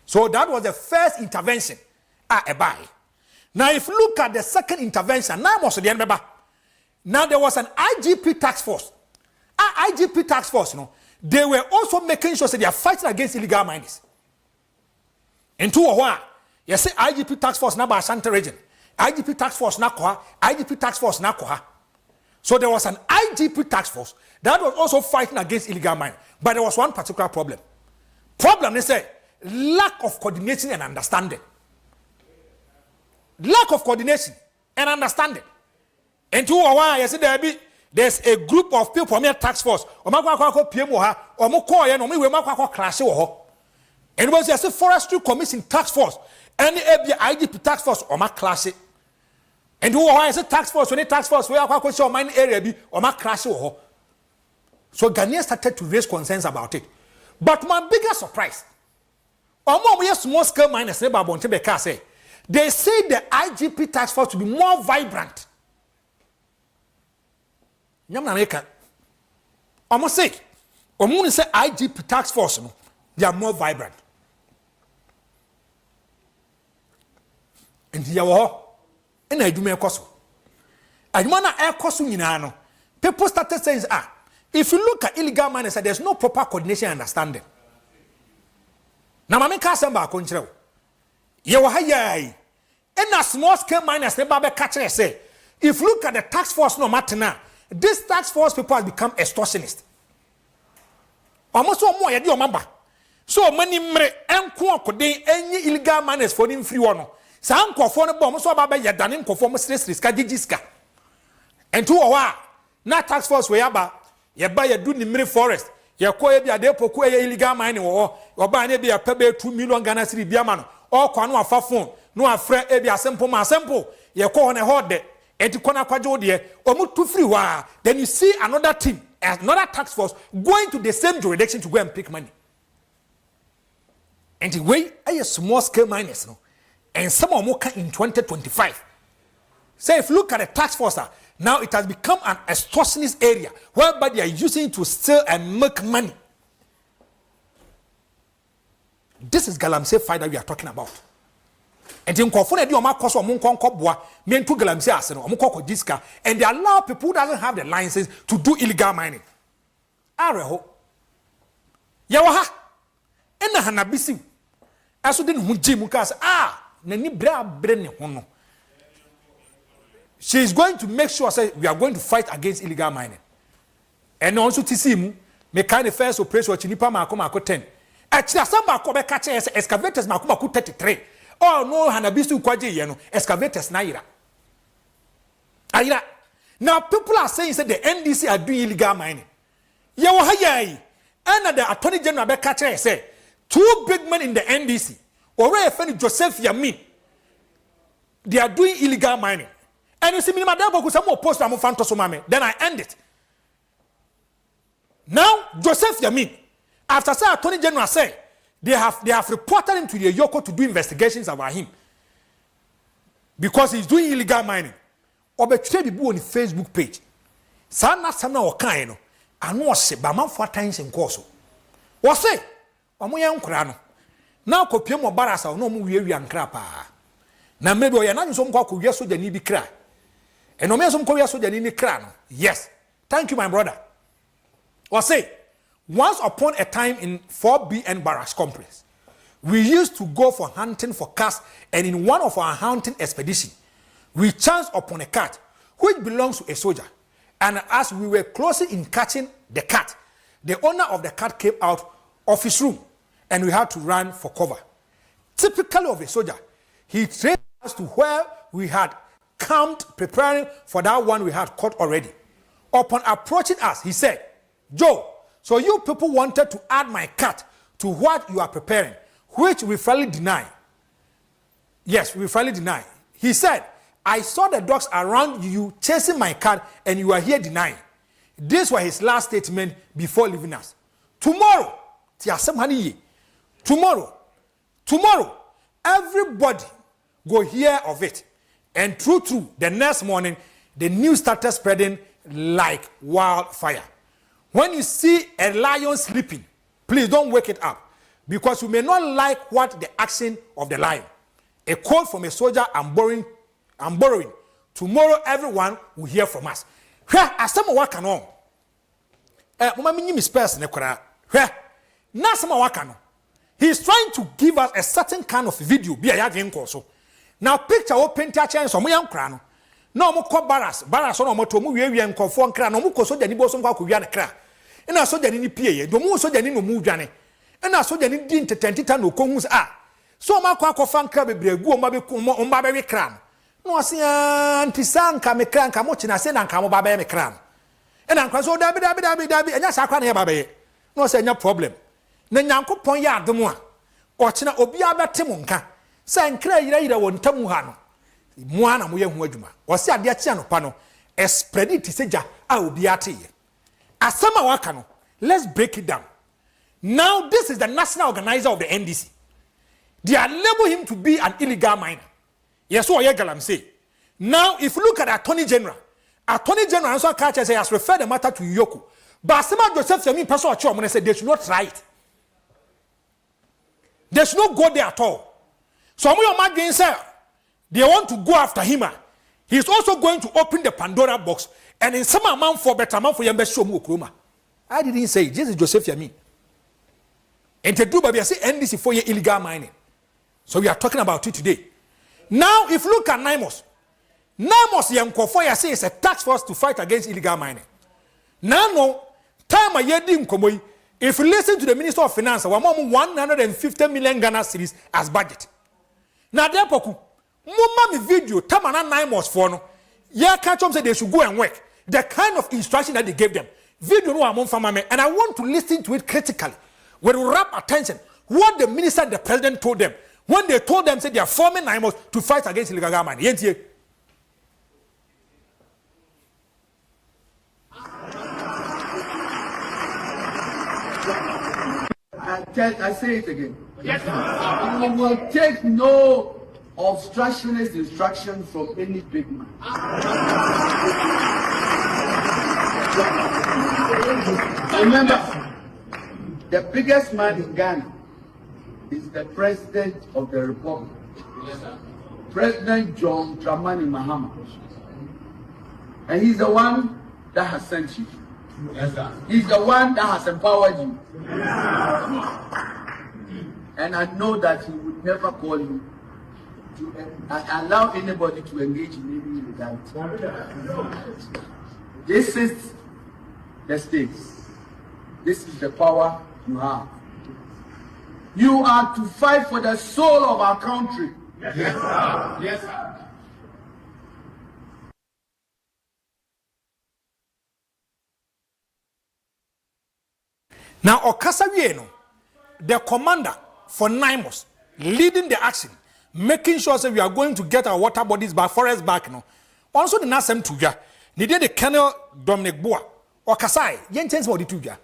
S1: So that was the first intervention. Now, if you look at the second intervention, now there was an IGP task force. IGP task force, you know, they were also making sure that they are fighting against illegal miners. Into a while, you say IGP task force na ba Ashanti region, IGP task force na Koha, IGP task force na Koha. So there was an IGP task force that was also fighting against illegal mining. But there was one particular problem. Problem, they say, lack of coordination and understanding. Lack of coordination and understanding. Into a while, you see there's a group of people from your task force. And it was just a forestry commission task force. And the IGP task force or my class. And who is a task force when a task force where I show mine area be or my class. So Ghanaians started to raise concerns about it. But my biggest surprise, we small scale miners say they say the IGP task force to be more vibrant. Almost say IGP task force, they are more vibrant. And here and I do me a cost. I want to air cost. People started saying, if you look at illegal miners, there's no proper coordination and understanding. Now, I make us about control. You are high. And a small scale miners, they catch say, if you look at the task force, no matter now, this task force people have become extortionists. Almost one more, you remember. So many mre enko akode enyi illegal miners for them free one. Sa nkofo no bom so aba ye dane nkofo mo stress ka gigiska. Ento wo wa na tax force we aba ye ba ye do nimre forest ye ko ye bia de poku ye illegal mining wo oba na bia pa be 2 million Ghana cedi bia ma no o kwa no afa phone no afre e bia simple ma simple ye ko ho ne hode enti kona kwaje wo de omu to free wa then you see another team another tax force going to the same jurisdiction to go and pick money. And the way a small scale miners no and some of them in 2025. So if you look at the tax force now, it has become an extortionist area whereby they are using it to steal and make money. This is galamsey fight that we are talking about. And in Kofune di oma koso omo nkonko boa men to galamsey ase no omo kokko diska and they allow people who doesn't have the license to do illegal mining. Areho. Yawa ha. Ena hanabisi. Aso den hu jimu ka say nani bra ne ho no. She is going to make sure say we are going to fight against illegal mining. And also tisimu me kind of first operation chinipa mako 10. Actually samba ko be catch excavators mako 33. Oh no hanabisu kwaje ye no excavators na ira. Ayira. Now people are saying say the NDC are doing illegal mining. Ye wo hayai. And the Attorney General be catch say 2 big men in the NDC, already Joseph Yamin, they are doing illegal mining. And you see, me madam boku some post am fanto so mame. Then I end it. Now Joseph Yamin, after say Attorney General say they have reported him to the Yoko to do investigations about him because he's doing illegal mining. Obetwe bibu on the Facebook page. Sana okan no. Anu se ba man for times in course. Wo say omo ye nkura no na kopie mo barasa no mo wiewia nkra pa na maybe o ye na nso mko akowia soja ni bi kra eno me nso mko wia soja ni kra no. Yes, thank you my brother. Or say once upon a time in 4BN barracks complex we used to go for hunting for cats, and in one of our hunting expedition we chanced upon a cat which belongs to a soldier, and as we were closely in catching the cat, the owner of the cat came out of his room and we had to run for cover. Typical of a soldier, he trained us to where we had camped preparing for that one we had caught already. Upon approaching us, he said, "Joe, so you people wanted to add my cat to what you are preparing," which we fairly deny. Yes, we fairly deny. He said, "I saw the dogs around you chasing my cat and you are here denying." This was his last statement before leaving us. Tomorrow, tomorrow, everybody go hear of it. And true, the next morning, the news started spreading like wildfire. When you see a lion sleeping, please don't wake it up, because you may not like what the action of the lion. A call from a soldier, I'm borrowing. Tomorrow, everyone will hear from us. He's trying to give us a certain kind of video. Now, picture open touch so young crano. No more call barras on motor, we and conform crano, muco so any bosom walk with Yana cra. And I saw that in the PA, the moon so that in no move Janny. And I saw that in didn't attend no congus are. So my quack fan crab go on baby cram. No, I see Auntie Sanka me crank a much and I send and come baby me cram. And I'm so dabby, and that's a cranny baby. No, say no problem. Nanyanko ponya the moa. Ochina obiaba timunka. Say cray ira won tamuhano. Mwana muye huajuma. Or say a diachiano pano. A spread it seja a ubiati. Asama wakano. Let's break it down. Now this is the national organizer of the NDC. They are labeled him to be an illegal miner. Yes, what I'm saying. Now, if you look at Attorney General also catches has referred the matter to Yoku. But Asema Joseph Yamin person Chom said they should not try it. They should not go there at all. So I'm going to say they want to go after him. He's also going to open the Pandora box, and in some amount for better amount for Yambe Shomu Kroma. I didn't say this is Joseph Yamin. And to do but we say NDC for your illegal mining. So we are talking about it today. Now, if you look at NIMOS Yankofoya says it's a task force to fight against illegal mining. Now, no time a yedim komoi If you listen to the Minister of Finance, we have 150 million Ghana cedis as budget. Now, therefore, Mumma video, Tamana 9 months for no. Yeah, catch them say they should go and work. The kind of instruction that they gave them. Video no among famame, and I want to listen to it critically. With rapt attention, what the minister and the president told them when they told them say they are forming 9 months to fight against illegal government.
S6: I say it again. Yes, sir. We will take no obstructionist instruction from any big man. Remember, the biggest man in Ghana is the President of the Republic, yes, sir. President John Dramani Mahama. And he's the one that has sent you. Yes, sir. He's the one that has empowered you. And I know that he would never call you to allow anybody to engage in any illegality. This is the states. This is the power you have. You are to fight for the soul of our country. Yes, sir. Yes, sir.
S1: Now, Okasawieno, the commander for 9 months, leading the action, making sure that we are going to get our water bodies back, forest back. No, also the Nasem Tuja, needed the Colonel Dominic Boa, Okasai, Yentens Modi Tuja.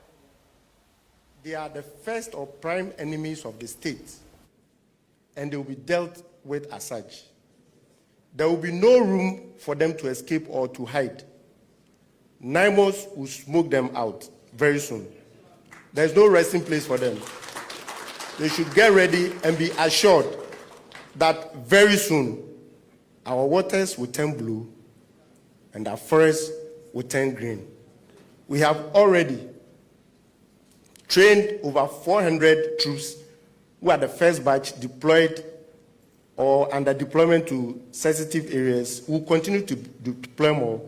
S7: They are the first or prime enemies of the state, and they will be dealt with as such. There will be no room for them to escape or to hide. 9 months will smoke them out very soon. There's no resting place for them. They should get ready and be assured that very soon our waters will turn blue and our forests will turn green. We have already trained over 400 troops who are the first batch deployed or under deployment to sensitive areas. We will continue to deploy more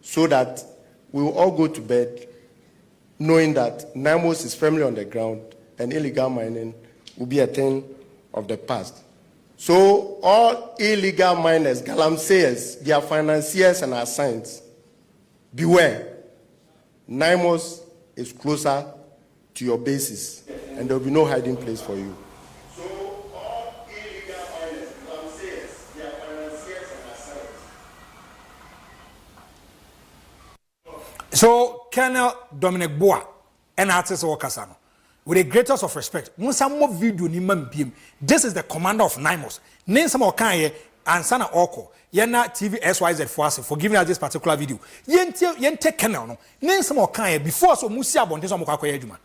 S7: so that we will all go to bed knowing that 9 months is firmly on the ground and illegal mining will be a thing of the past. So all illegal miners, galamseyers, their financiers and assigns, beware. 9 months is closer to your bases and there will be no hiding place for you. So all illegal miners, galamseyers, their financiers and assigns.
S1: So, Colonel Dominic Boa and Artist Wakasano, with the greatest of respect, this is the commander of 9 months. Name some of Kanye and Sana Oko, Yana TV SYZ for giving us this particular video. Yente Colonel, name some of Kanye before so Musia Bontes on Mokako Yejuma.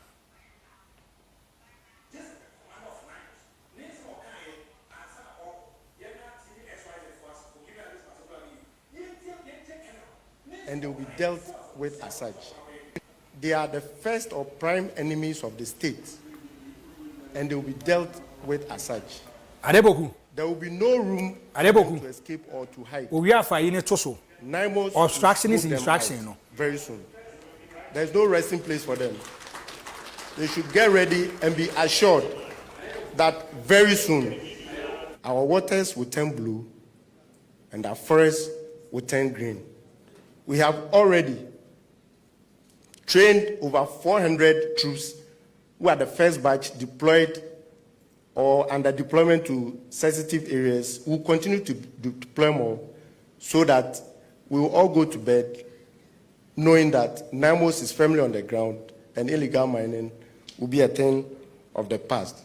S7: And they will be dealt with as such. They are the first or prime enemies of the state, and they will be dealt with as such. There will be no room to escape or to hide. 9 months
S1: obstruction is instruction.
S7: Very soon. There is no resting place for them. They should get ready and be assured that very soon our waters will turn blue and our forests will turn green. We have already trained over 400 troops who are the first batch deployed or under deployment to sensitive areas. We will continue to deploy more so that we will all go to bed knowing that 9 months is firmly on the ground and illegal mining will be a thing of the past.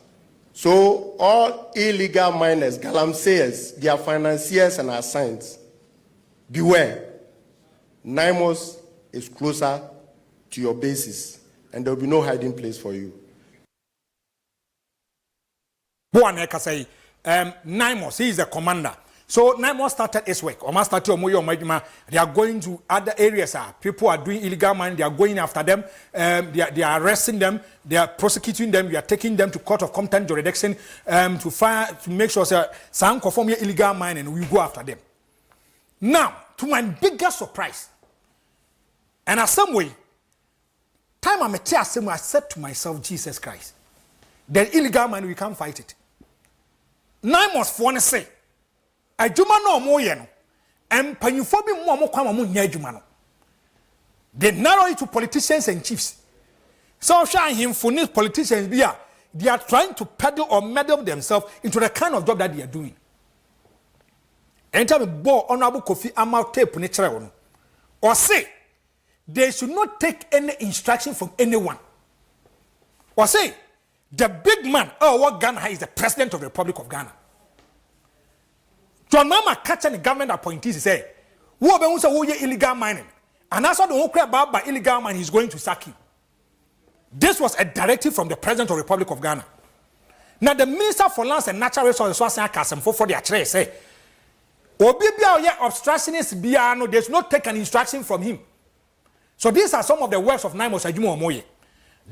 S7: So all illegal miners, galamseyers, their financiers and assigns, beware. 9 months is closer to your bases, and there will be no hiding place for you.
S1: 9 months, he is the commander. So 9 months started his work. They are going to other areas. People are doing illegal mining. They are going after them. They are arresting them. They are prosecuting them. We are taking them to court of competent jurisdiction to make sure some conform illegal mining. And we go after them. Now, to my biggest surprise, and as some way, time I'm a tear, I said to myself, Jesus Christ, the illegal mine, we can't fight it. 9 months for one say, I do no more yeno, and panuphobi more kwama mu nya adwuma. They narrow it to politicians and chiefs. So shine him for these politicians they are trying to peddle or meddle themselves into the kind of job that they are doing. Anytime a boy honorable Kofi Amal tape on or say they should not take any instruction from anyone. Or say the big man, what Ghana is the president of the Republic of Ghana. John Mama catching the government appointees say, who illegal mining. And that's what the whole crap about by illegal mining is going to sack him. This was a directive from the President of the Republic of Ghana. Now the Minister for Lands and Natural Resources was saying for the actually say, obstructionist biano, there's not take an instruction from him. So these are some of the works of Naimos Ajumo Omoye.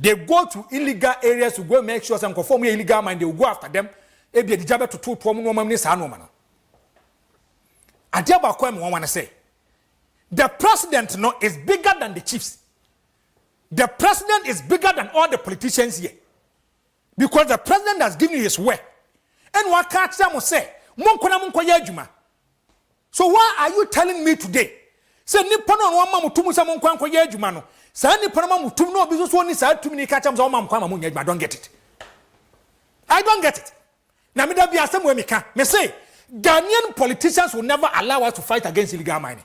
S1: They go to illegal areas to go make sure some conform illegal mine, they will go after them. If they deserve to 2 minutes, I want to say, the president is bigger than the chiefs. The president is bigger than all the politicians here. Because the president has given you his word. And what can't them say? So why are you telling me today? Say Nippon on one mamutum samon kwanko yejumano. Say Nippon mamutum no business one is out to me catch them on Kwama. I don't get it. I don't get it. Now me that be a somewhere me can. Me say Ghanaian politicians will never allow us to fight against illegal mining.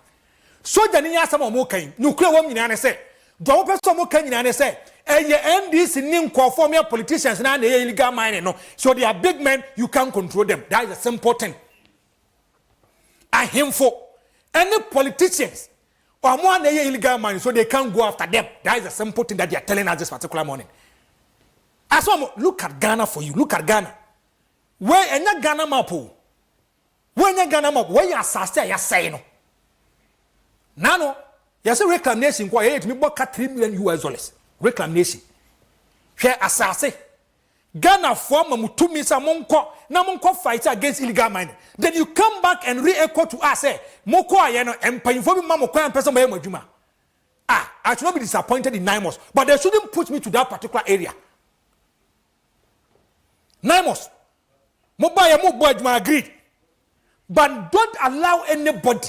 S1: So Ghanaian some more kind. Nuclear woman and say. Don't person more can and say, NDC nim conform politicians now they illegal mining. No, so they are big men, you can't control them. That is a simple thing. I him for any politicians or more they illegal mining, so they can't go after them. That is a simple thing that they are telling us this particular morning. As well, look at Ghana for you. Look at Ghana. Where any Ghana map? Where any Ghana map? Where you are saying no? Nano. Yes, a reclamation quiet me about $3 million. Reclamation. Here assassin. Ghana form a mutumi sa monko fight against illegal mining. Then you come back and re-echo to us, moko ayeno and painful mamo kwa person by Mojuma. I should not be disappointed in Naimos, but they shouldn't put me to that particular area. Naimos. Mobile Mojuma agreed. But don't allow anybody.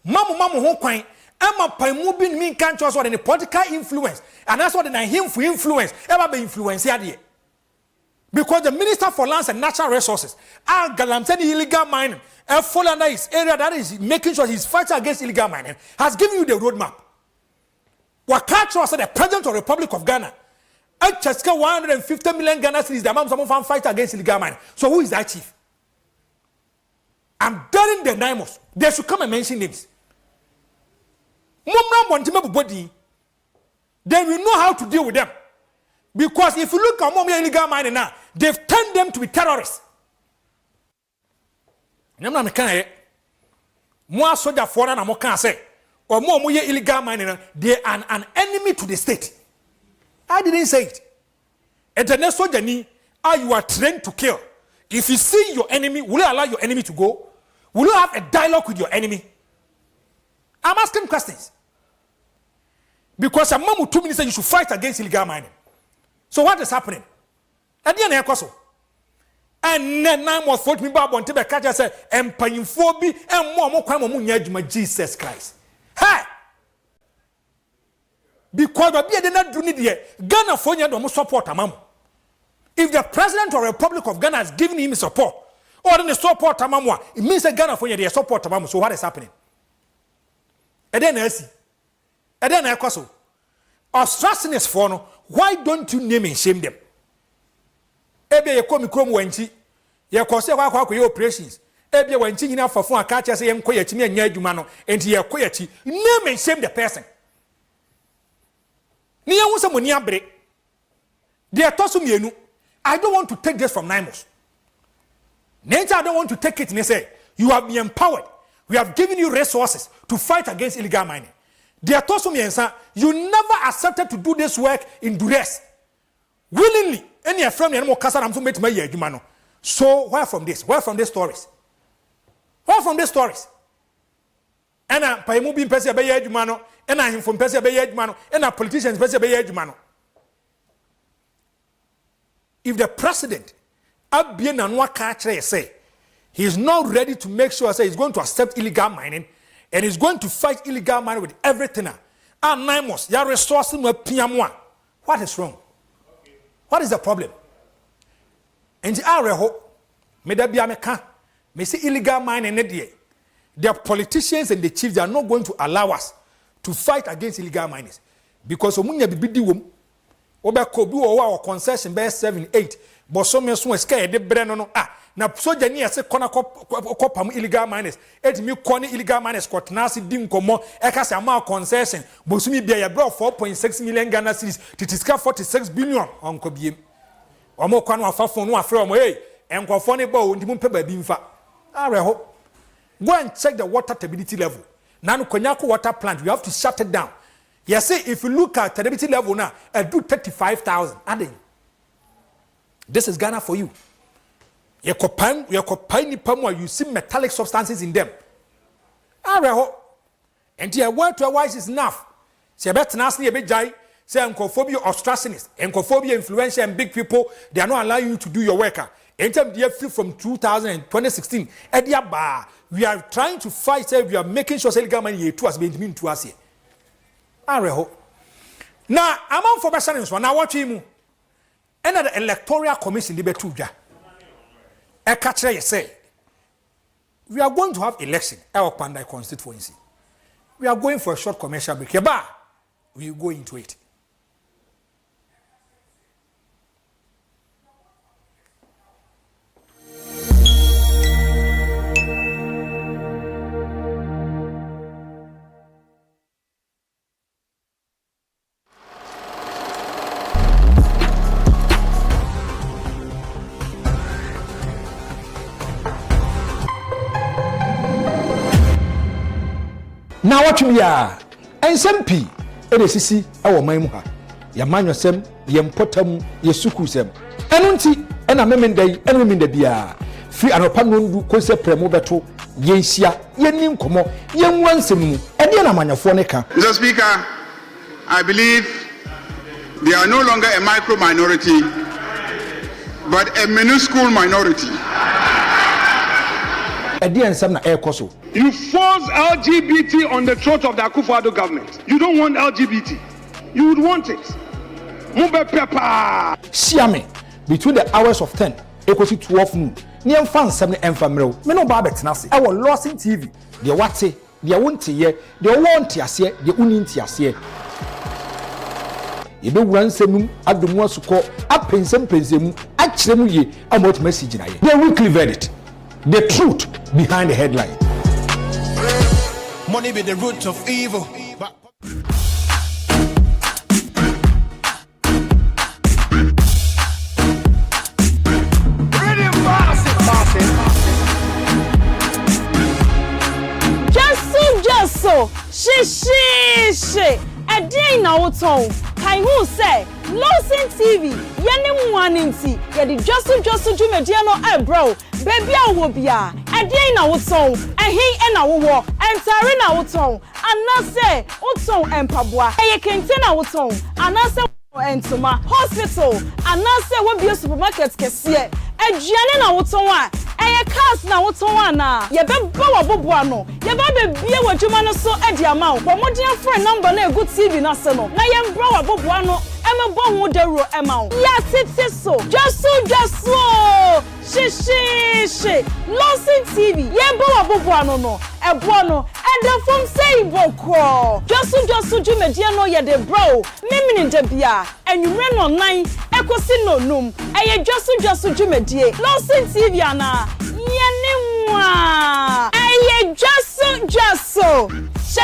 S1: Mamu hon Emma Paimubin mean can't trust what any political influence, and that's what I him for influence ever be influenced here. Because the Minister for Lands and Natural Resources, Galamseni illegal mining, fall under his area that is making sure he's fighting against illegal mining, has given you the roadmap. What can't trust the President of the Republic of Ghana, Cheska 150 million Ghana cedis, the amount someone fight against illegal mining. So who is that chief? I'm telling the Naimos, they should come and mention names. Then we know how to deal with them. Because if you look at more illegal mining now, they've turned them to be terrorists. More soldier foreign and more can say, or more illegal mining, they are an enemy to the state. I didn't say it. And the next soldier, you are trained to kill. If you see your enemy, will you allow your enemy to go? Will you have a dialogue with your enemy? I'm asking questions. Because a man with 2 minutes said you should fight against illegal mining. So what is happening? And then I and then I was 40 me back on Tibet catcher said, and painful and more crime Jesus Christ. Hey! Because they did not do it yet. Ghana for you don't support a mom. If the President of the Republic of Ghana has given him support, or then the support a mom, it means that Ghana for you they support a mom. So what is happening? And then I see. And then I question. Obstructionists for no, why don't you name and shame them? Ebe ye komi krom wanchi. Ye kose kwa kwa operations. Ebe wanchi nyina fafo akacha say yem koye chimi anya adwuma no. Enti ye koye chi. Name and shame the person. Ni ye wonse moni abre. They are tosu mienu. I don't want to take this from Naimos. Nature, I don't want to take it and say, you have been empowered. We have given you resources to fight against illegal mining. They are told me, you never accepted to do this work in duress. Willingly. Any friend and more I'm to make my year. So where from this? Where from these stories? Where from these stories? ena paimu bi mpese be ye adwuma no ena ahemfo mpese be ye adwuma no ena politicians mpese be ye adwuma no. If the president abie na no aka kire say he is not ready to make sure say he's going to accept illegal mining and he's going to fight illegal mining with everything, and naimos ya resource no piamwa, what is wrong? What is the problem? And the areho me da bia me ka me say illegal mining ne de the politicians and the chiefs, they are not going to allow us to fight against illegal miners because omunya bibidi wom obeko bi wo wa concession be 7 8 but some so sky de bre no na soja ni ase kona kopam illegal miners etimi kone illegal miners kotna se di nkomo e ka se ama concession bosumi bia ya bro 4.6 million Ghana cedis titiska 46 billion onko biem omo kwano afafo no afre omo hey enkofo ne ba o ndimu pe ba bi mfa areho. Go and check the water turbidity level. Now, Konyako water plant, you have to shut it down. Yes, if you look at turbidity level now, I do 35,000. Adding. This is Ghana for you. You see metallic substances in them. And your word to a wise is enough. Say better nasty a bit jai. Say encophobia obstructionist, encophobia influential and big people, they are not allowing you to do your work. Anytime they feel from 2016, we are trying to fight. Say we are making sure illegal money to us being to us here. Now, among for person one. Now watch him. Another electoral commission the betuja. A catcher say we are going to have election. Our Pandai constituency. We are going for a short commercial break. Yaba, we go into it. Now what you are and some P edesisi awo man mu ha ya manwosem ye mpotam ye sukusem enunti ena memendai ena memenda bia free anopa nondu konse premo beto ye nhia ye ni nkomo ye nwansem mu ede na manyafo ne ka.
S2: Mr. Speaker, I believe they are no longer a micro minority but a minuscule minority.
S3: You force LGBT on the throat of the Akufo-Addo government. You don't want LGBT. You would want it. Mube pepa.
S1: Siame between the hours of 10 equals 12 noon. Near fans 7 and family. Me no babet nasi. I will Lawson TV. The wate, the won't ye, the won't yase, the uninti yase. You be one senum at the Mosuko, up pensem pensemu, at Chemuye, about message. The weekly verdict. The truth behind the headline.
S8: Money be the root of evil. Just so. She. A day now ton. Kai who say Lawson TV. Yene mwaninti. Yedi just jumediano bro. Baby awobia. A day now ton. A he and a war. And Tarina woton. And na say uton empabwa. A kentena woton. And na say entoma hospital. And na say we be supermarket kesiye. A jiane na woton wa. A cast na woton wa na. Ye be bawa bobuano. Ye ba be bie wadwuma no so edi ama wo. Bomodian friend number na good TV na se no. Na ye mbra wa bobuano. Eme bo hu dero ema wo. Ya tete so. Just so. She. Lawson TV. Ye bawa bobuano no. Ebono. And the from say boko. Just jumedie no ye de bro. Mimi de bia. And you ran on 9. Ekosi no num. Eye just jumedie. Lawson TV ana. Ye nimwa. Eye just so. She.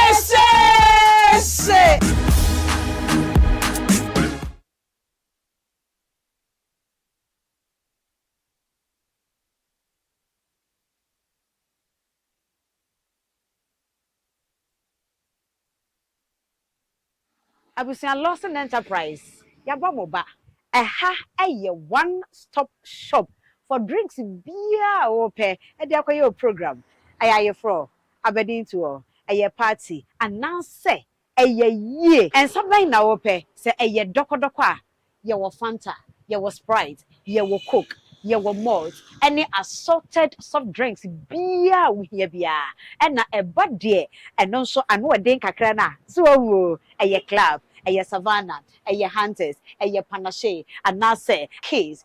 S9: Abusia Lawson Enterprise. Yaba moba. A one-stop shop for drinks beer or pay. E dey akoye program. Aya fro abedin to ɛyɛ party ananse ɛyɛ yie ensaban na wope se ɛyɛ dokodoko a yɛwɔ Fanta yɛwɔ Sprite yɛwɔ Coke yɛwɔ malt ɛne assorted soft drinks bia wo hia bia ɛna ɛba de ɛno nso ano ɛden kakra na so wo ɛyɛ club ɛyɛ Savannah ɛyɛ Hunters ɛyɛ Panache anase Case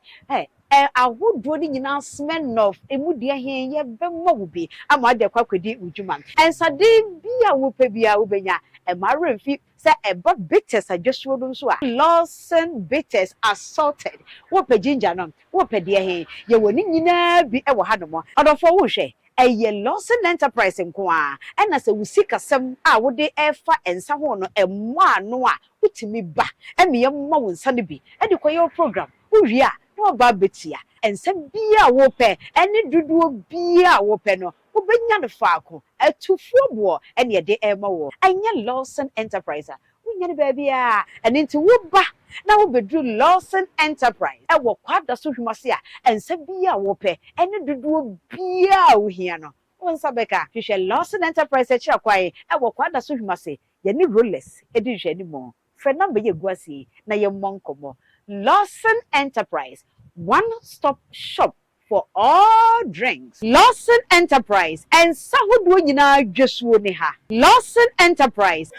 S9: ahodo ni nyina smell of emudia hen ye bemmo wo bi ama ade kwakwedi udwuma ensade bia wo pe bia wo benya e mare mfi se eba bitters adwoso do nso a Lawson bitters assorted wo pe ginger no wo pe de hen ye woni nyina bi e wo hadomo odofo wo hwe eye Lawson Enterprise nko a na se wusikasem a wo de efa ensa ho no emo ano a wutimi ba eme ye mma wo nsa ne bi e de koye program wo wi a no ba betia ensem bia wo pe ene duduo bia wo pe no wo benya ne faako atufuo bo ene de ema wo anya Lawson Enterprise wo nya ne ba bia ene nti wo ba na wo bedru Lawson Enterprise e wo kwada so hwumase a ensem bia wo pe ene duduo bia wo hia no wo nsa beka hwehwe Lawson Enterprise e kira kwae e wo kwada so hwumase ye ne rollers e di hwe ni mo fe number ye guase na ye monkomo Lawson Enterprise, one-stop shop for all drinks. Lawson Enterprise and sahudu nyina dwesuo ne ha. Lawson Enterprise.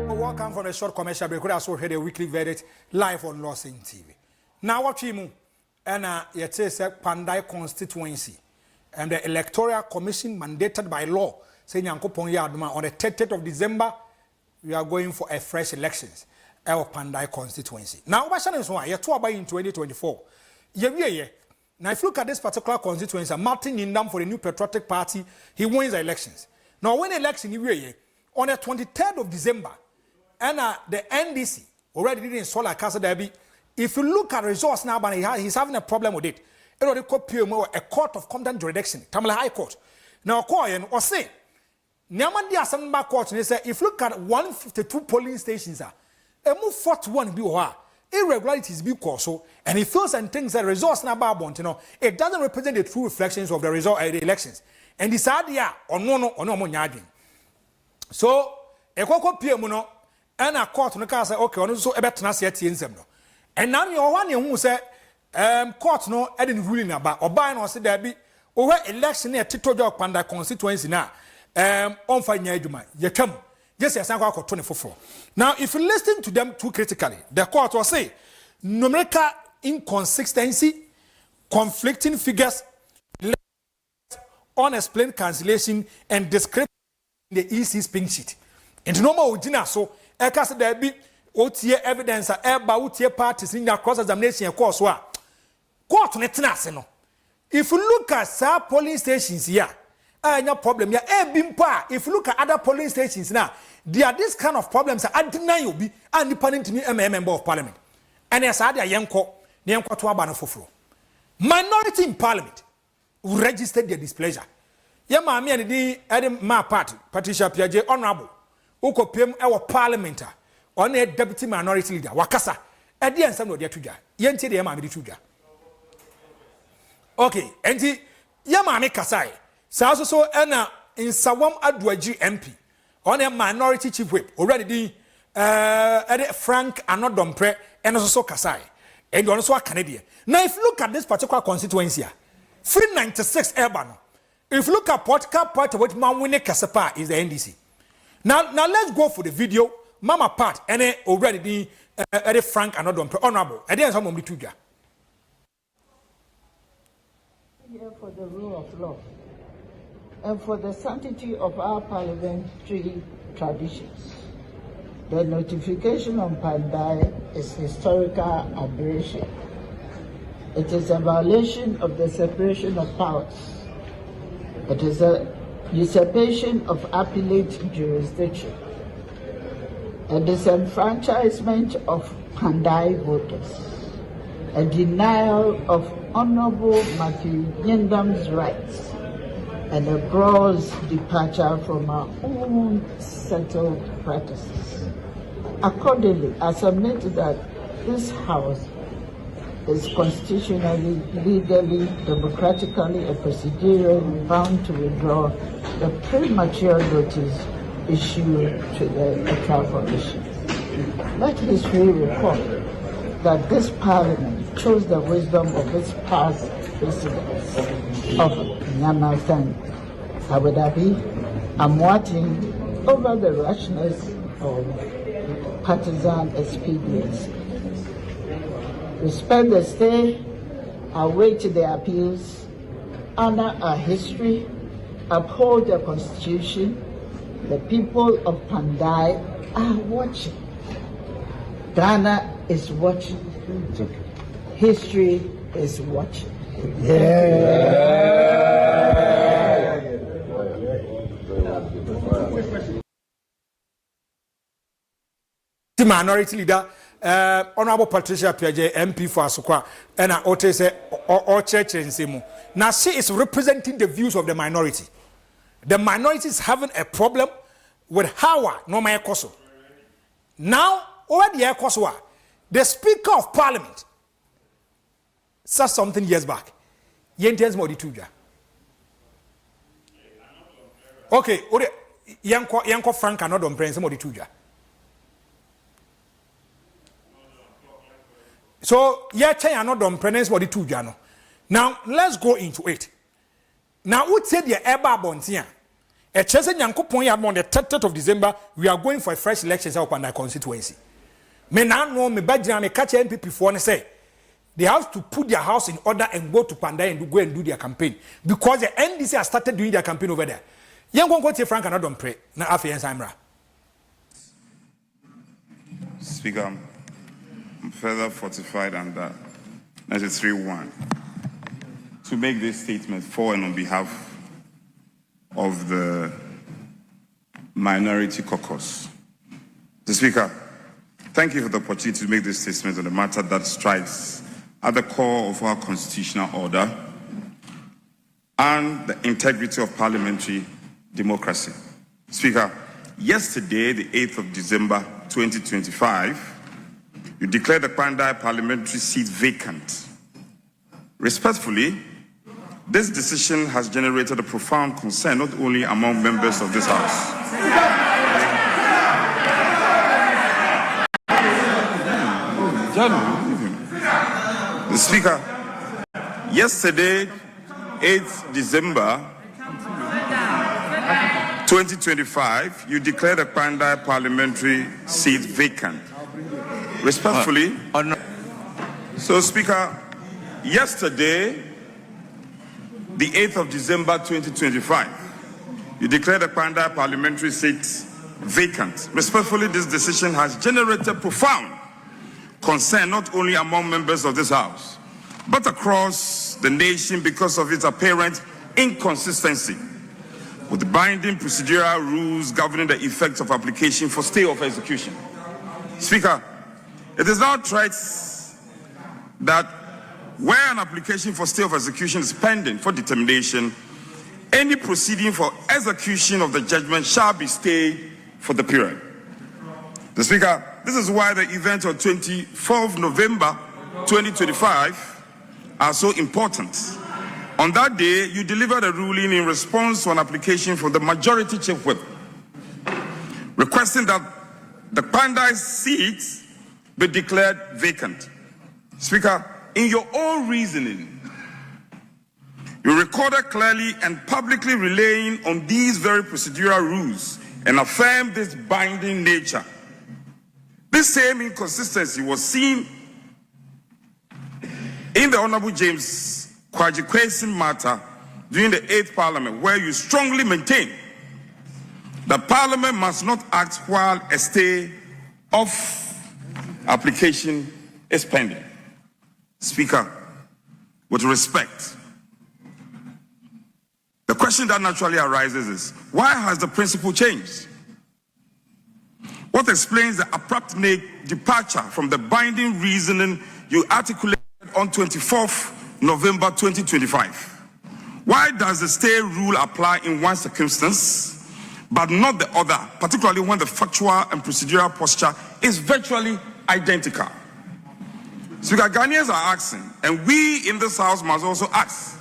S1: Welcome from a short commercial break. We also heard a weekly verdict live on Lawson TV. Now what we move and yet say Pandai constituency and the Electoral Commission mandated by law. Saying on the 30th of December, we are going for a fresh elections. Our Pandai constituency. Now, what is why you're talking about in 2024? Now, if you look at this particular constituency, Martin Yindam for the New Patriotic Party, he wins the elections. Now, when election on the 23rd of December, and the NDC already did install a Casa Derby. If you look at results now, but he's having a problem with it. It already called a court of competent jurisdiction, Tamale High Court. Now, Koyen or say. Niamandi Assembly Court say if you look at 152 polling stations, a move 41 be irregularities be so, and it feels and thinks that results na babont, it doesn't represent the true reflections of the result of the elections. And this idea or no nyadin. So a koko PM and a court no say okay, on so about tenacity in them. And now you one who say court no edin ruling about or buying or say there be over election near Tito Jog Panda constituency now. On fire Juma, you come. Yes, yes, I got 24. Now, if you listen to them too critically, the court will say numerical inconsistency, conflicting figures, unexplained cancellation, and description in the EC's pink sheet. And normal dinner, so I can say there be OTA evidence about OTA parties in the cross examination course. Court netinaseno. If you look at some polling stations here. No problem. If you look at other polling stations now, there are this kind of problems that deny you be independent member of parliament. And as I yanko to abano minority in parliament who registered their displeasure. Yama and the my party, Patricia Piaget, honorable, who could pay our parliamentar on a deputy minority leader, Wakasa, at the end some of their tuja. Yenti the Yama tuja. Okay, and the Yama Kasai. So ena in Sawam Adwaji MP on a minority chief whip already Frank Anodompre and also Kasai and also a Canadian. Now if you look at this particular constituency, 396 urban. If you look at Portka part of what Mawine Kasapa is the NDC. Now let's go for the video. Mama part and already Frank Anodompre honorable. I didn't some of the
S10: here for the rule of law and for the sanctity of our parliamentary traditions. The notification on Pandai is historical aberration. It is a violation of the separation of powers. It is a usurpation of appellate jurisdiction, a disenfranchisement of Pandai voters, a denial of Honorable Matthew Yindam's rights, and a gross departure from our own settled practices. Accordingly, I submit that this House is constitutionally, legally, democratically, and procedurally bound to withdraw the premature notice issued to the Electoral Commission. Let history record that this Parliament chose the wisdom of its past presidents of Nyamatan, Awadabi, Amwatin over the rashness of partisan expediency. Respect the stay, await their appeals, honor our history, uphold the Constitution. The people of Pandai are watching. Ghana is watching. History is watching.
S1: The minority leader, Honorable Patricia Piaget, MP for Asokwa, and Ote say or church in Semu. Now she is representing the views of the minority. The minority is having a problem with how no my koso. Now, over the Kosowa, the Speaker of Parliament said something years back. Yentens modi tuja. Okay, ode yanko Franko no don prense modi tuja. So yeah, China no don prense modi tuja no. Now let's go into it. Now who said the eba bontia? A chese Nyankopon ya on the 30th of December, we are going for a fresh elections upon that constituency. Me now know me badge me catch MPP for and say they have to put their house in order and go to Pandai and go and do their campaign because the NDC has started doing their campaign over there. Young one go to Franko and don't pray. Na afisem Samra.
S2: Speaker, I'm further fortified under 93(1) to make this statement for and on behalf of the minority caucus. The Speaker, thank you for the opportunity to make this statement on a matter that strikes at the core of our constitutional order and the integrity of parliamentary democracy. Speaker, yesterday, the 8th of December 2025, you declared the Pandai parliamentary seat vacant. Respectfully, this decision has generated a profound concern not only among members of this House. The Speaker, yesterday, 8th December 2025, you declared the Pandai parliamentary seat vacant. Respectfully, so Speaker, yesterday, the 8th of December 2025, you declared the Pandai parliamentary seat vacant. Respectfully, this decision has generated profound concern not only among members of this House, but across the nation because of its apparent inconsistency with the binding procedural rules governing the effects of application for stay of execution. Speaker, it is now threats that where an application for stay of execution is pending for determination, any proceeding for execution of the judgment shall be stayed for the period. The Speaker, this is why the event of 24th November 2025 are so important. On that day, you delivered a ruling in response to an application from the majority chief whip, requesting that the Pandai seat be declared vacant. Speaker, in your own reasoning, you recorded clearly and publicly relying on these very procedural rules and affirmed this binding nature. This same inconsistency was seen in the Honorable James Kwasi matter during the 8th Parliament, where you strongly maintain that Parliament must not act while a stay of application is pending. Speaker, with respect, the question that naturally arises is, why has the principle changed? What explains the abrupt departure from the binding reasoning you articulated on 24th November 2025? Why does the stay rule apply in one circumstance, but not the other, particularly when the factual and procedural posture is virtually identical? Speaker, Ghanaians are asking, and we in this house must also ask,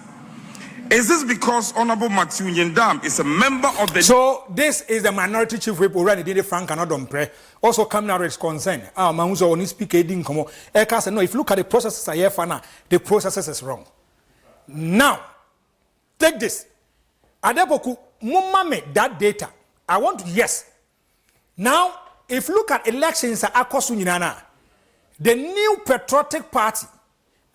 S2: is this because Honorable Matthew Nyendam is a member of the...
S1: So this is the minority chief whip already did Frank and Odompre. Also coming out with concern. Mahuzo only speak didn't come on. Eka said, no, if you look at the processes I have now, the processes is wrong. Now, take this. Adepoku, mumame that data. I want to, yes. Now, if you look at elections at Akosuninana, the new patriotic party,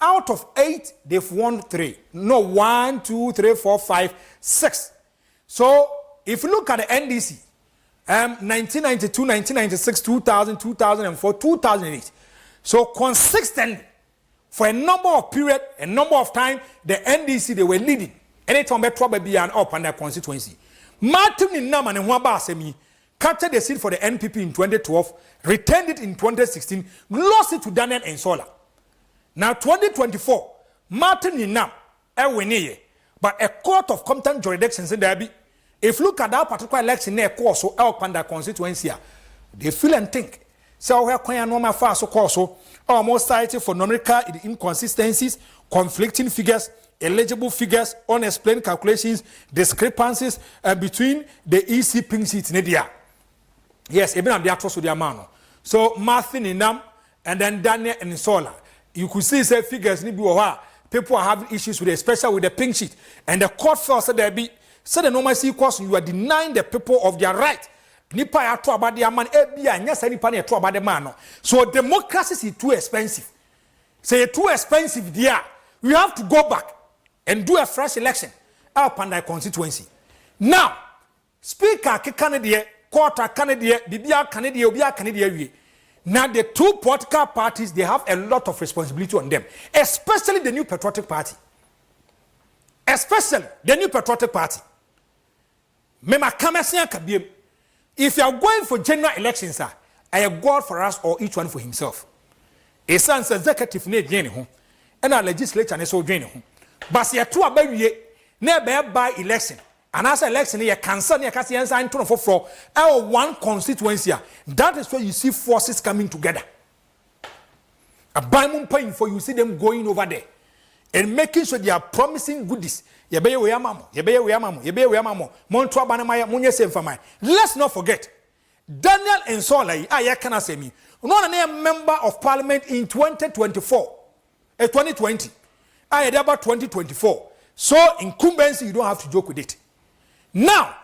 S1: out of 8, they've won 3. No, 1, 2, 3, 4, 5, 6. So, if you look at the NDC, 1992, 1996, 2000, 2004, 2008. So, consistently, for a number of period, a number of time, the NDC, they were leading. Anytime they trouble be an up on their constituency. Martin Naman and Wamba Asemi captured the seat for the NPP in 2012, retained it in 2016, lost it to Daniel Ensola. Now 2024, Martin Ninam, but a court of competent jurisdictions in Derby. If you look at that particular election near course so El Panda constituency, they feel and think. So we are normal fast so course so almost cited for numerical inconsistencies, conflicting figures, eligible figures, unexplained calculations, discrepancies between the EC pink seats in India. Yes, even on the actors with the amount. So Martin Ninam and then Daniel Ensola. You could see say figures people are having issues with it, especially with the pink sheet. And the court felt said there be said the normal course you are denying the people of their right. Nipa ya to about their man and yes nipa ya to about the man. So democracy is too expensive. Say too expensive there. We have to go back and do a fresh election up on that constituency. Now, Speaker Canada, Quarter Canada, Bibia Canada, Obia Canada. Now, the two political parties, they have a lot of responsibility on them, especially the new patriotic party. Especially the new patriotic party. If you are going for general elections, sir, I have God for us or each one for himself. A son's executive need and our legislature is so draining. But you are two about ye, never by election. And as election, you cancel your Cassians and turn for our one constituency. That is where you see forces coming together. A Bible point for you see them going over there and making sure they are promising goodies. Let's not forget Daniel Ensola, I can say me, not a member of parliament in 2020. I had about 2024. So incumbency, you don't have to joke with it. Now,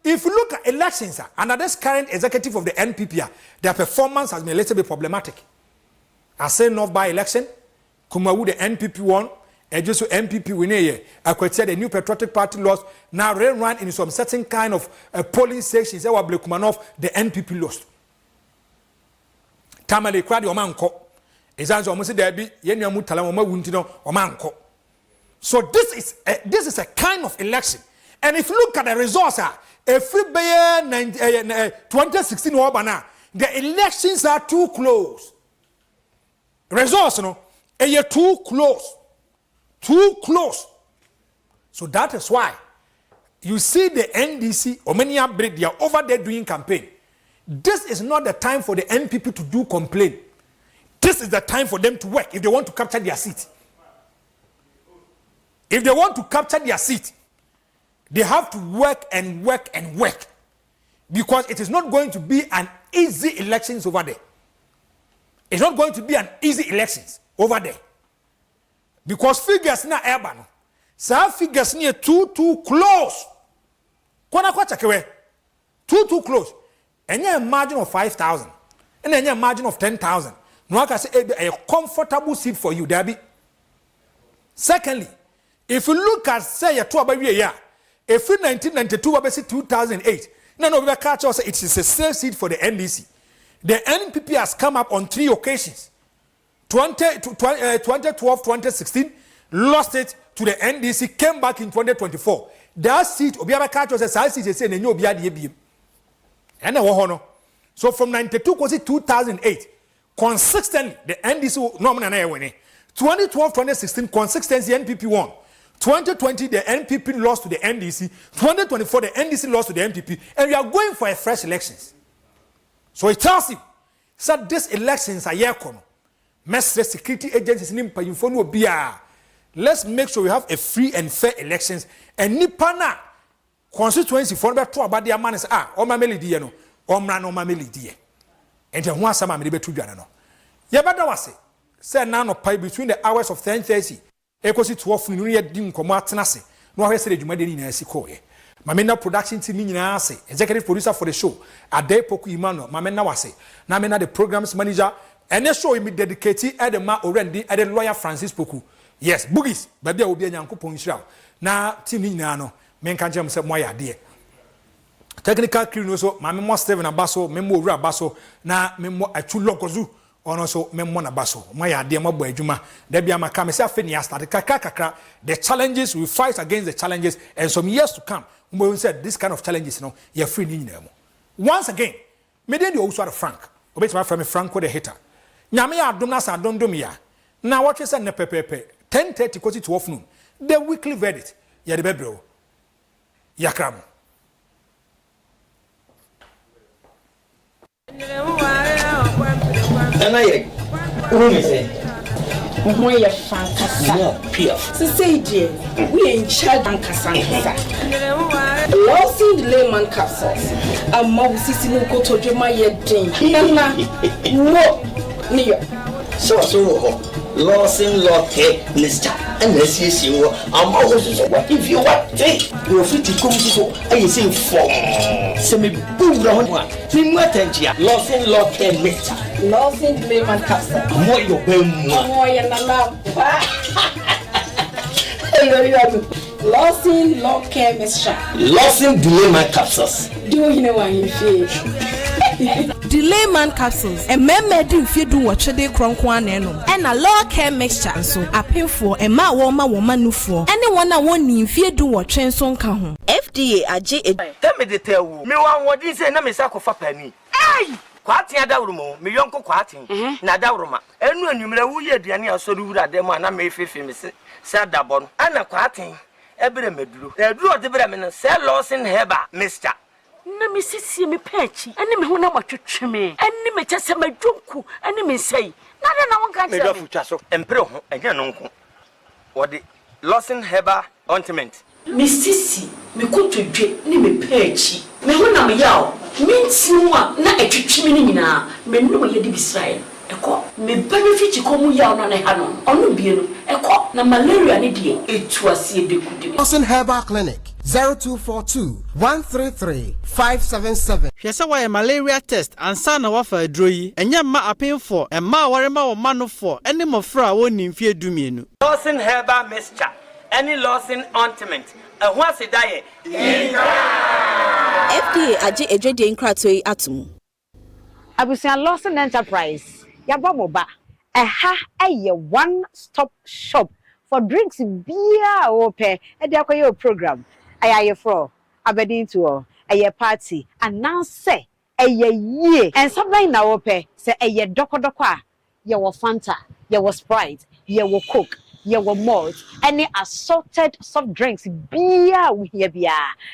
S1: if you look at elections, under this current executive of the NPP, their performance has been a little bit problematic. I say North by election, Kumawu the NPP won, and just NPP winner, I could say the new patriotic party lost. Now run in some certain kind of polling stations, the NPP lost. Tamale crowd your manko. Is almost there be Yenyamu Talamoma Wuntino or manko. So this is a kind of election. And if you look at the results, every 2016 the elections are too close. Results, you're too close. Too close. So that is why you see the NDC or many upgrade, they are over there doing campaign. This is not the time for the NPP to do complain. This is the time for them to work if they want to capture their seat. If they want to capture their seat, they have to work and work and work. Because it is not going to be an easy elections over there. It's not going to be an easy elections over there. Because figures na urban. Some figures near too close. Kwana kwa chakewe. Too close. And a margin of 5,000. And then a margin of 10,000. No, I can say a comfortable seat for you, Debbie. Secondly, if you look at say a 2 by year, if in 1992 2008, no, we catch us. It is a safe seat for the NDC. The NPP has come up on 3 occasions. 2012, 2016, lost it to the NDC, came back in 2024. That seat, Obiara catch us a seat, say, and you be at the and so from 92 to 2008, consistently, the NDC nominally winning. 2012, 2016, consistency NPP won. 2020, the NPP lost to the NDC. 2024, the NDC lost to the NPP. And we are going for a fresh elections. So it tells you, so these elections are year corner. mesre security agencies ni mpanyimfo no obia. Let's make sure we have a free and fair elections and nipa na constituency for be to abade amane say o ma melidi ye no o mra no ma melidi ye. Enti ho asama me be to dwane no. Ye bada wase say na no pai between the hours of 10:30 ekosi 12 no ye di nkomo atena se no ahwe se adwuma de ni na asi koye. Mamena production team nyina ase executive producer for the show Ade Poku Imano mamena wase na mena the programs manager and the show me dedicate the ma already the lawyer Francis Poku. Yes, boogies baby obi anyankopon hira na team nyina no menka njem se moya de technical crew no so mame mo Steven Abaso memo owura Abaso na memo atu lokozu ono so memo na Abaso moya de mabo adwuma da bia maka me se afeni ya start kakra the challenges we fight against the challenges and some years to come we said this kind of challenges no you're free nyina mo. Once again me dey also at Frank obet my friend Franko the hater nyame ya adom na sa dondom ya na what say na pepepe 10:30 kosi 12 noon the weekly verdict ya de bebro yakram
S11: ana ye who me say
S8: Mo ye fantastic. Say dear, we in charge and Cassandra. Lawson the layman capsules. A mob sissy no go to my head thing. Nana, no, near.
S11: So Lawson Lotte Mr. Unless you I'm always what if you want you're free to come to I say for semi boom round one. Lawson Lotte Mr.
S8: Lawson the layman capsule.
S11: More your pen more
S8: Nana. Lawson law care Mr.
S11: Lawson delay my capsules.
S8: Do you know what you feel?
S12: Delay man capsules and men do feed do what they cronkwan and a law care mixture so a pay for a ma woman no for anyone I want in fear do what train son can FDA
S11: tell me the tell me one what this say na me sako fa pani hey kwati adawrumo me yonko kwati na adawruma enu anwumre wo ye aduane asori wura dem ana me fefe me se adabo no ana kwati ebere meduro eduro de bere me no se Lawson heba Mr.
S13: na me sisi me pechi ani me ho na matwetwe me ani me kyese madwonku ani me sei na de na won ka
S11: me do futwa so empre ho enya no nko wodi Lawson heba ointment
S13: me sisi me kotodwe ni me pechi me ho na me yaw me ntimu a na atwetwe me ni nyina me no ye di Israel eko me benefit ko mu yaw na na ha no ono bie no eko na malaria ni die etu asie dekudi
S14: Lawson Herbal Clinic 0242 133 577.
S15: Hwese wa malaria test ansa na wafa adro yi enya ma apenfo emma warema wo manofo ene mofra woni mfie dumienu.
S11: Lawson Herbal Mixture any Lawson ointment ehun asidaye
S12: FDA aje edwede nkratoi atum.
S9: Abusia Lawson Enterprise yaba moba eha eye one stop shop for drinks beer ope e dey akoye program ayaye fro abedin to eye party announce say eye ye and something na ope say eye dokodoko a ye wo Fanta ye wo Sprite ye wo Coke ye wo malt any assorted soft drinks beer we here bia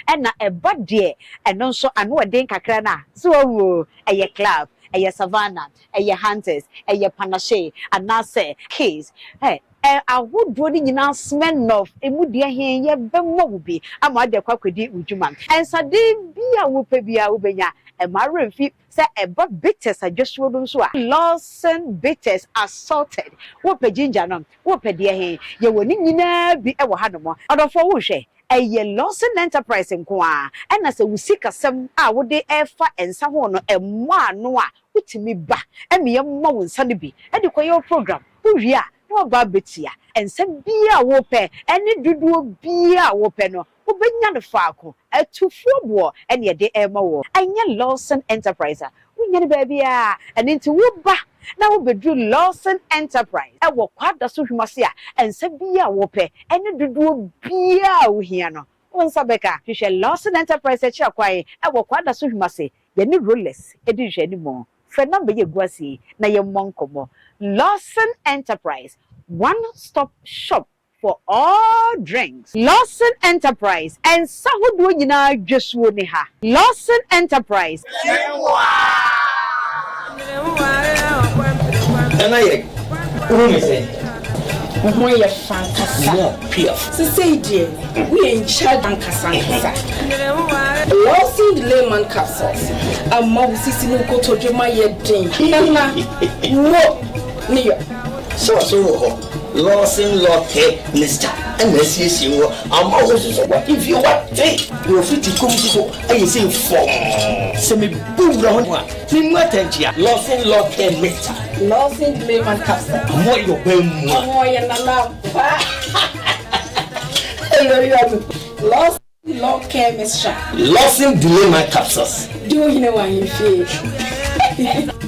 S9: and na eba de eno so ano eden kakra na so wo eye club eye Savannah eye Hunters eye Panache anase case hey I would do the announcement of a mudia here, Bemobi, I'm at the Quackedy Ujuman. And Sadin be a whoopebia ubenya, and my refit said about bitters I just wouldn't swear. Lawson bitters assaulted. Whoop a ginger, whoop a dear he, you will be a wahadamo, out of a wushe. A ye Lawson Enterprise in Kwa, and as a wusika some, I would they ever and someone a one noa, which me back, and me a moan sunny be, and the choir program. Who ya? Babetia and some beer wope any dudu beer wope no ubenya no faako atufuo bo and ye de ema wo anya Lawson Enterprise we nya baby and into wo ba na wo bedru Lawson Enterprise e wo kwada so hwumase a and some beer wope any dudu beer wo hia no wonsa beka hwehwe Lawson Enterprise e chia kwai e wo kwada so hwumase ye ni rollers e di hwe ni mo fe number ye guasi na ye monkomo Lawson Enterprise, one-stop shop for all drinks. Lawson Enterprise and Sahudu Yina Joshua Lawson Enterprise.
S11: And I Who is it?
S13: When you're fantastic. So say, dear, we in charge and Cassandra. Lawson layman capsules. A mouse is in go to my drink. No, near.
S11: So, Lawson Locke, Mr. Unless you are always if you want to, you're free to come to I say for semi boom round one. Lawson Locke, Mr.
S13: Lawson layman capsules.
S11: More your brain,
S13: more and allow. Lawson Locke, Mr.
S11: Lawson delay my capsules.
S13: Do you know why you feel?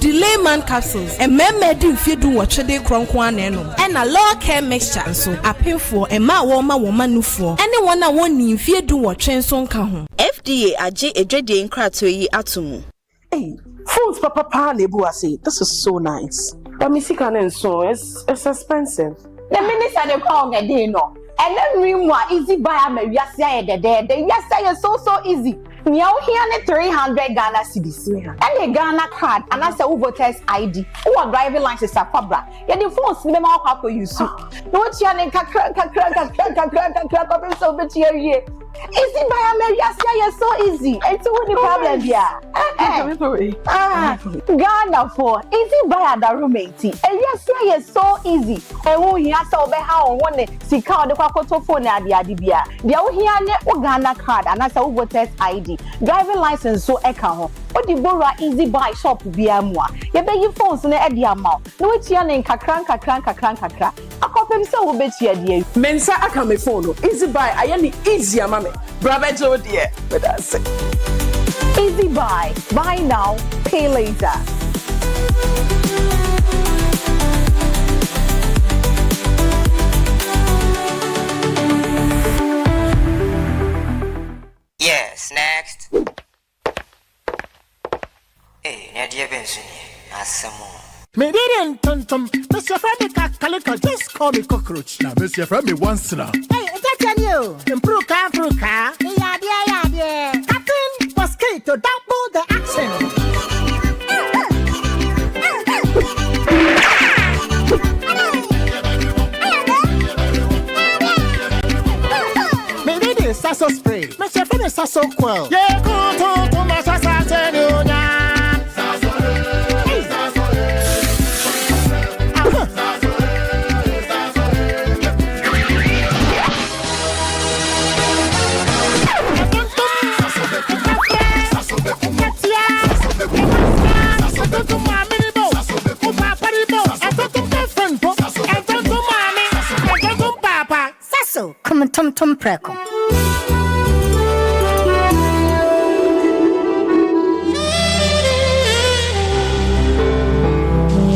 S12: Delay man capsules and medi fedu watchede kronkwan nenom and a law care mixture so apemfo e ma woma nufo anyone na woni fedu watchen so nka ho FDA age edwede nkrato yi atomu.
S16: Hey, phones papa lebu say this is so nice. But me sika na so it's expensive.
S9: The minister dey call on day no. And then meanwhile easy buy am wiase ayede yes so easy. Now here 300 Ghana cedis. And a Ghana card and as a voters ID. Who are driving license a fabra. Yeah, the phones never how you see. No what you are so bit here. Easy by America, so easy. And so what the problem here? Ghana for easy by the roommate. And yes, so easy. And who he has over how one see card the Kwakoto phone at the Adibia. The here Ghana card and as a voters ID. Driving license so eka what the borrow easy buy shop bia moa ye be yi phones na e dia ma no we tia ne kakran akopem se wo be tia dia
S16: mensa aka me phone easy buy ayani easy ama me brother Joe dear but that's it.
S9: Easy buy now pay later.
S17: Yes, next. Hey, Nadia Benson, ask some more.
S18: Me didn't tum. Mr. Freddy Calico, just call me cockroach. Now, Mr. Freddy once now. Hey, that's you. Improve car. Yeah. Captain Mosquito, double the action. Sasso spray, Mr. Freddy Sasso quell. Yeah, go to my Sasso.
S19: Sasso, come on, Tom Preko.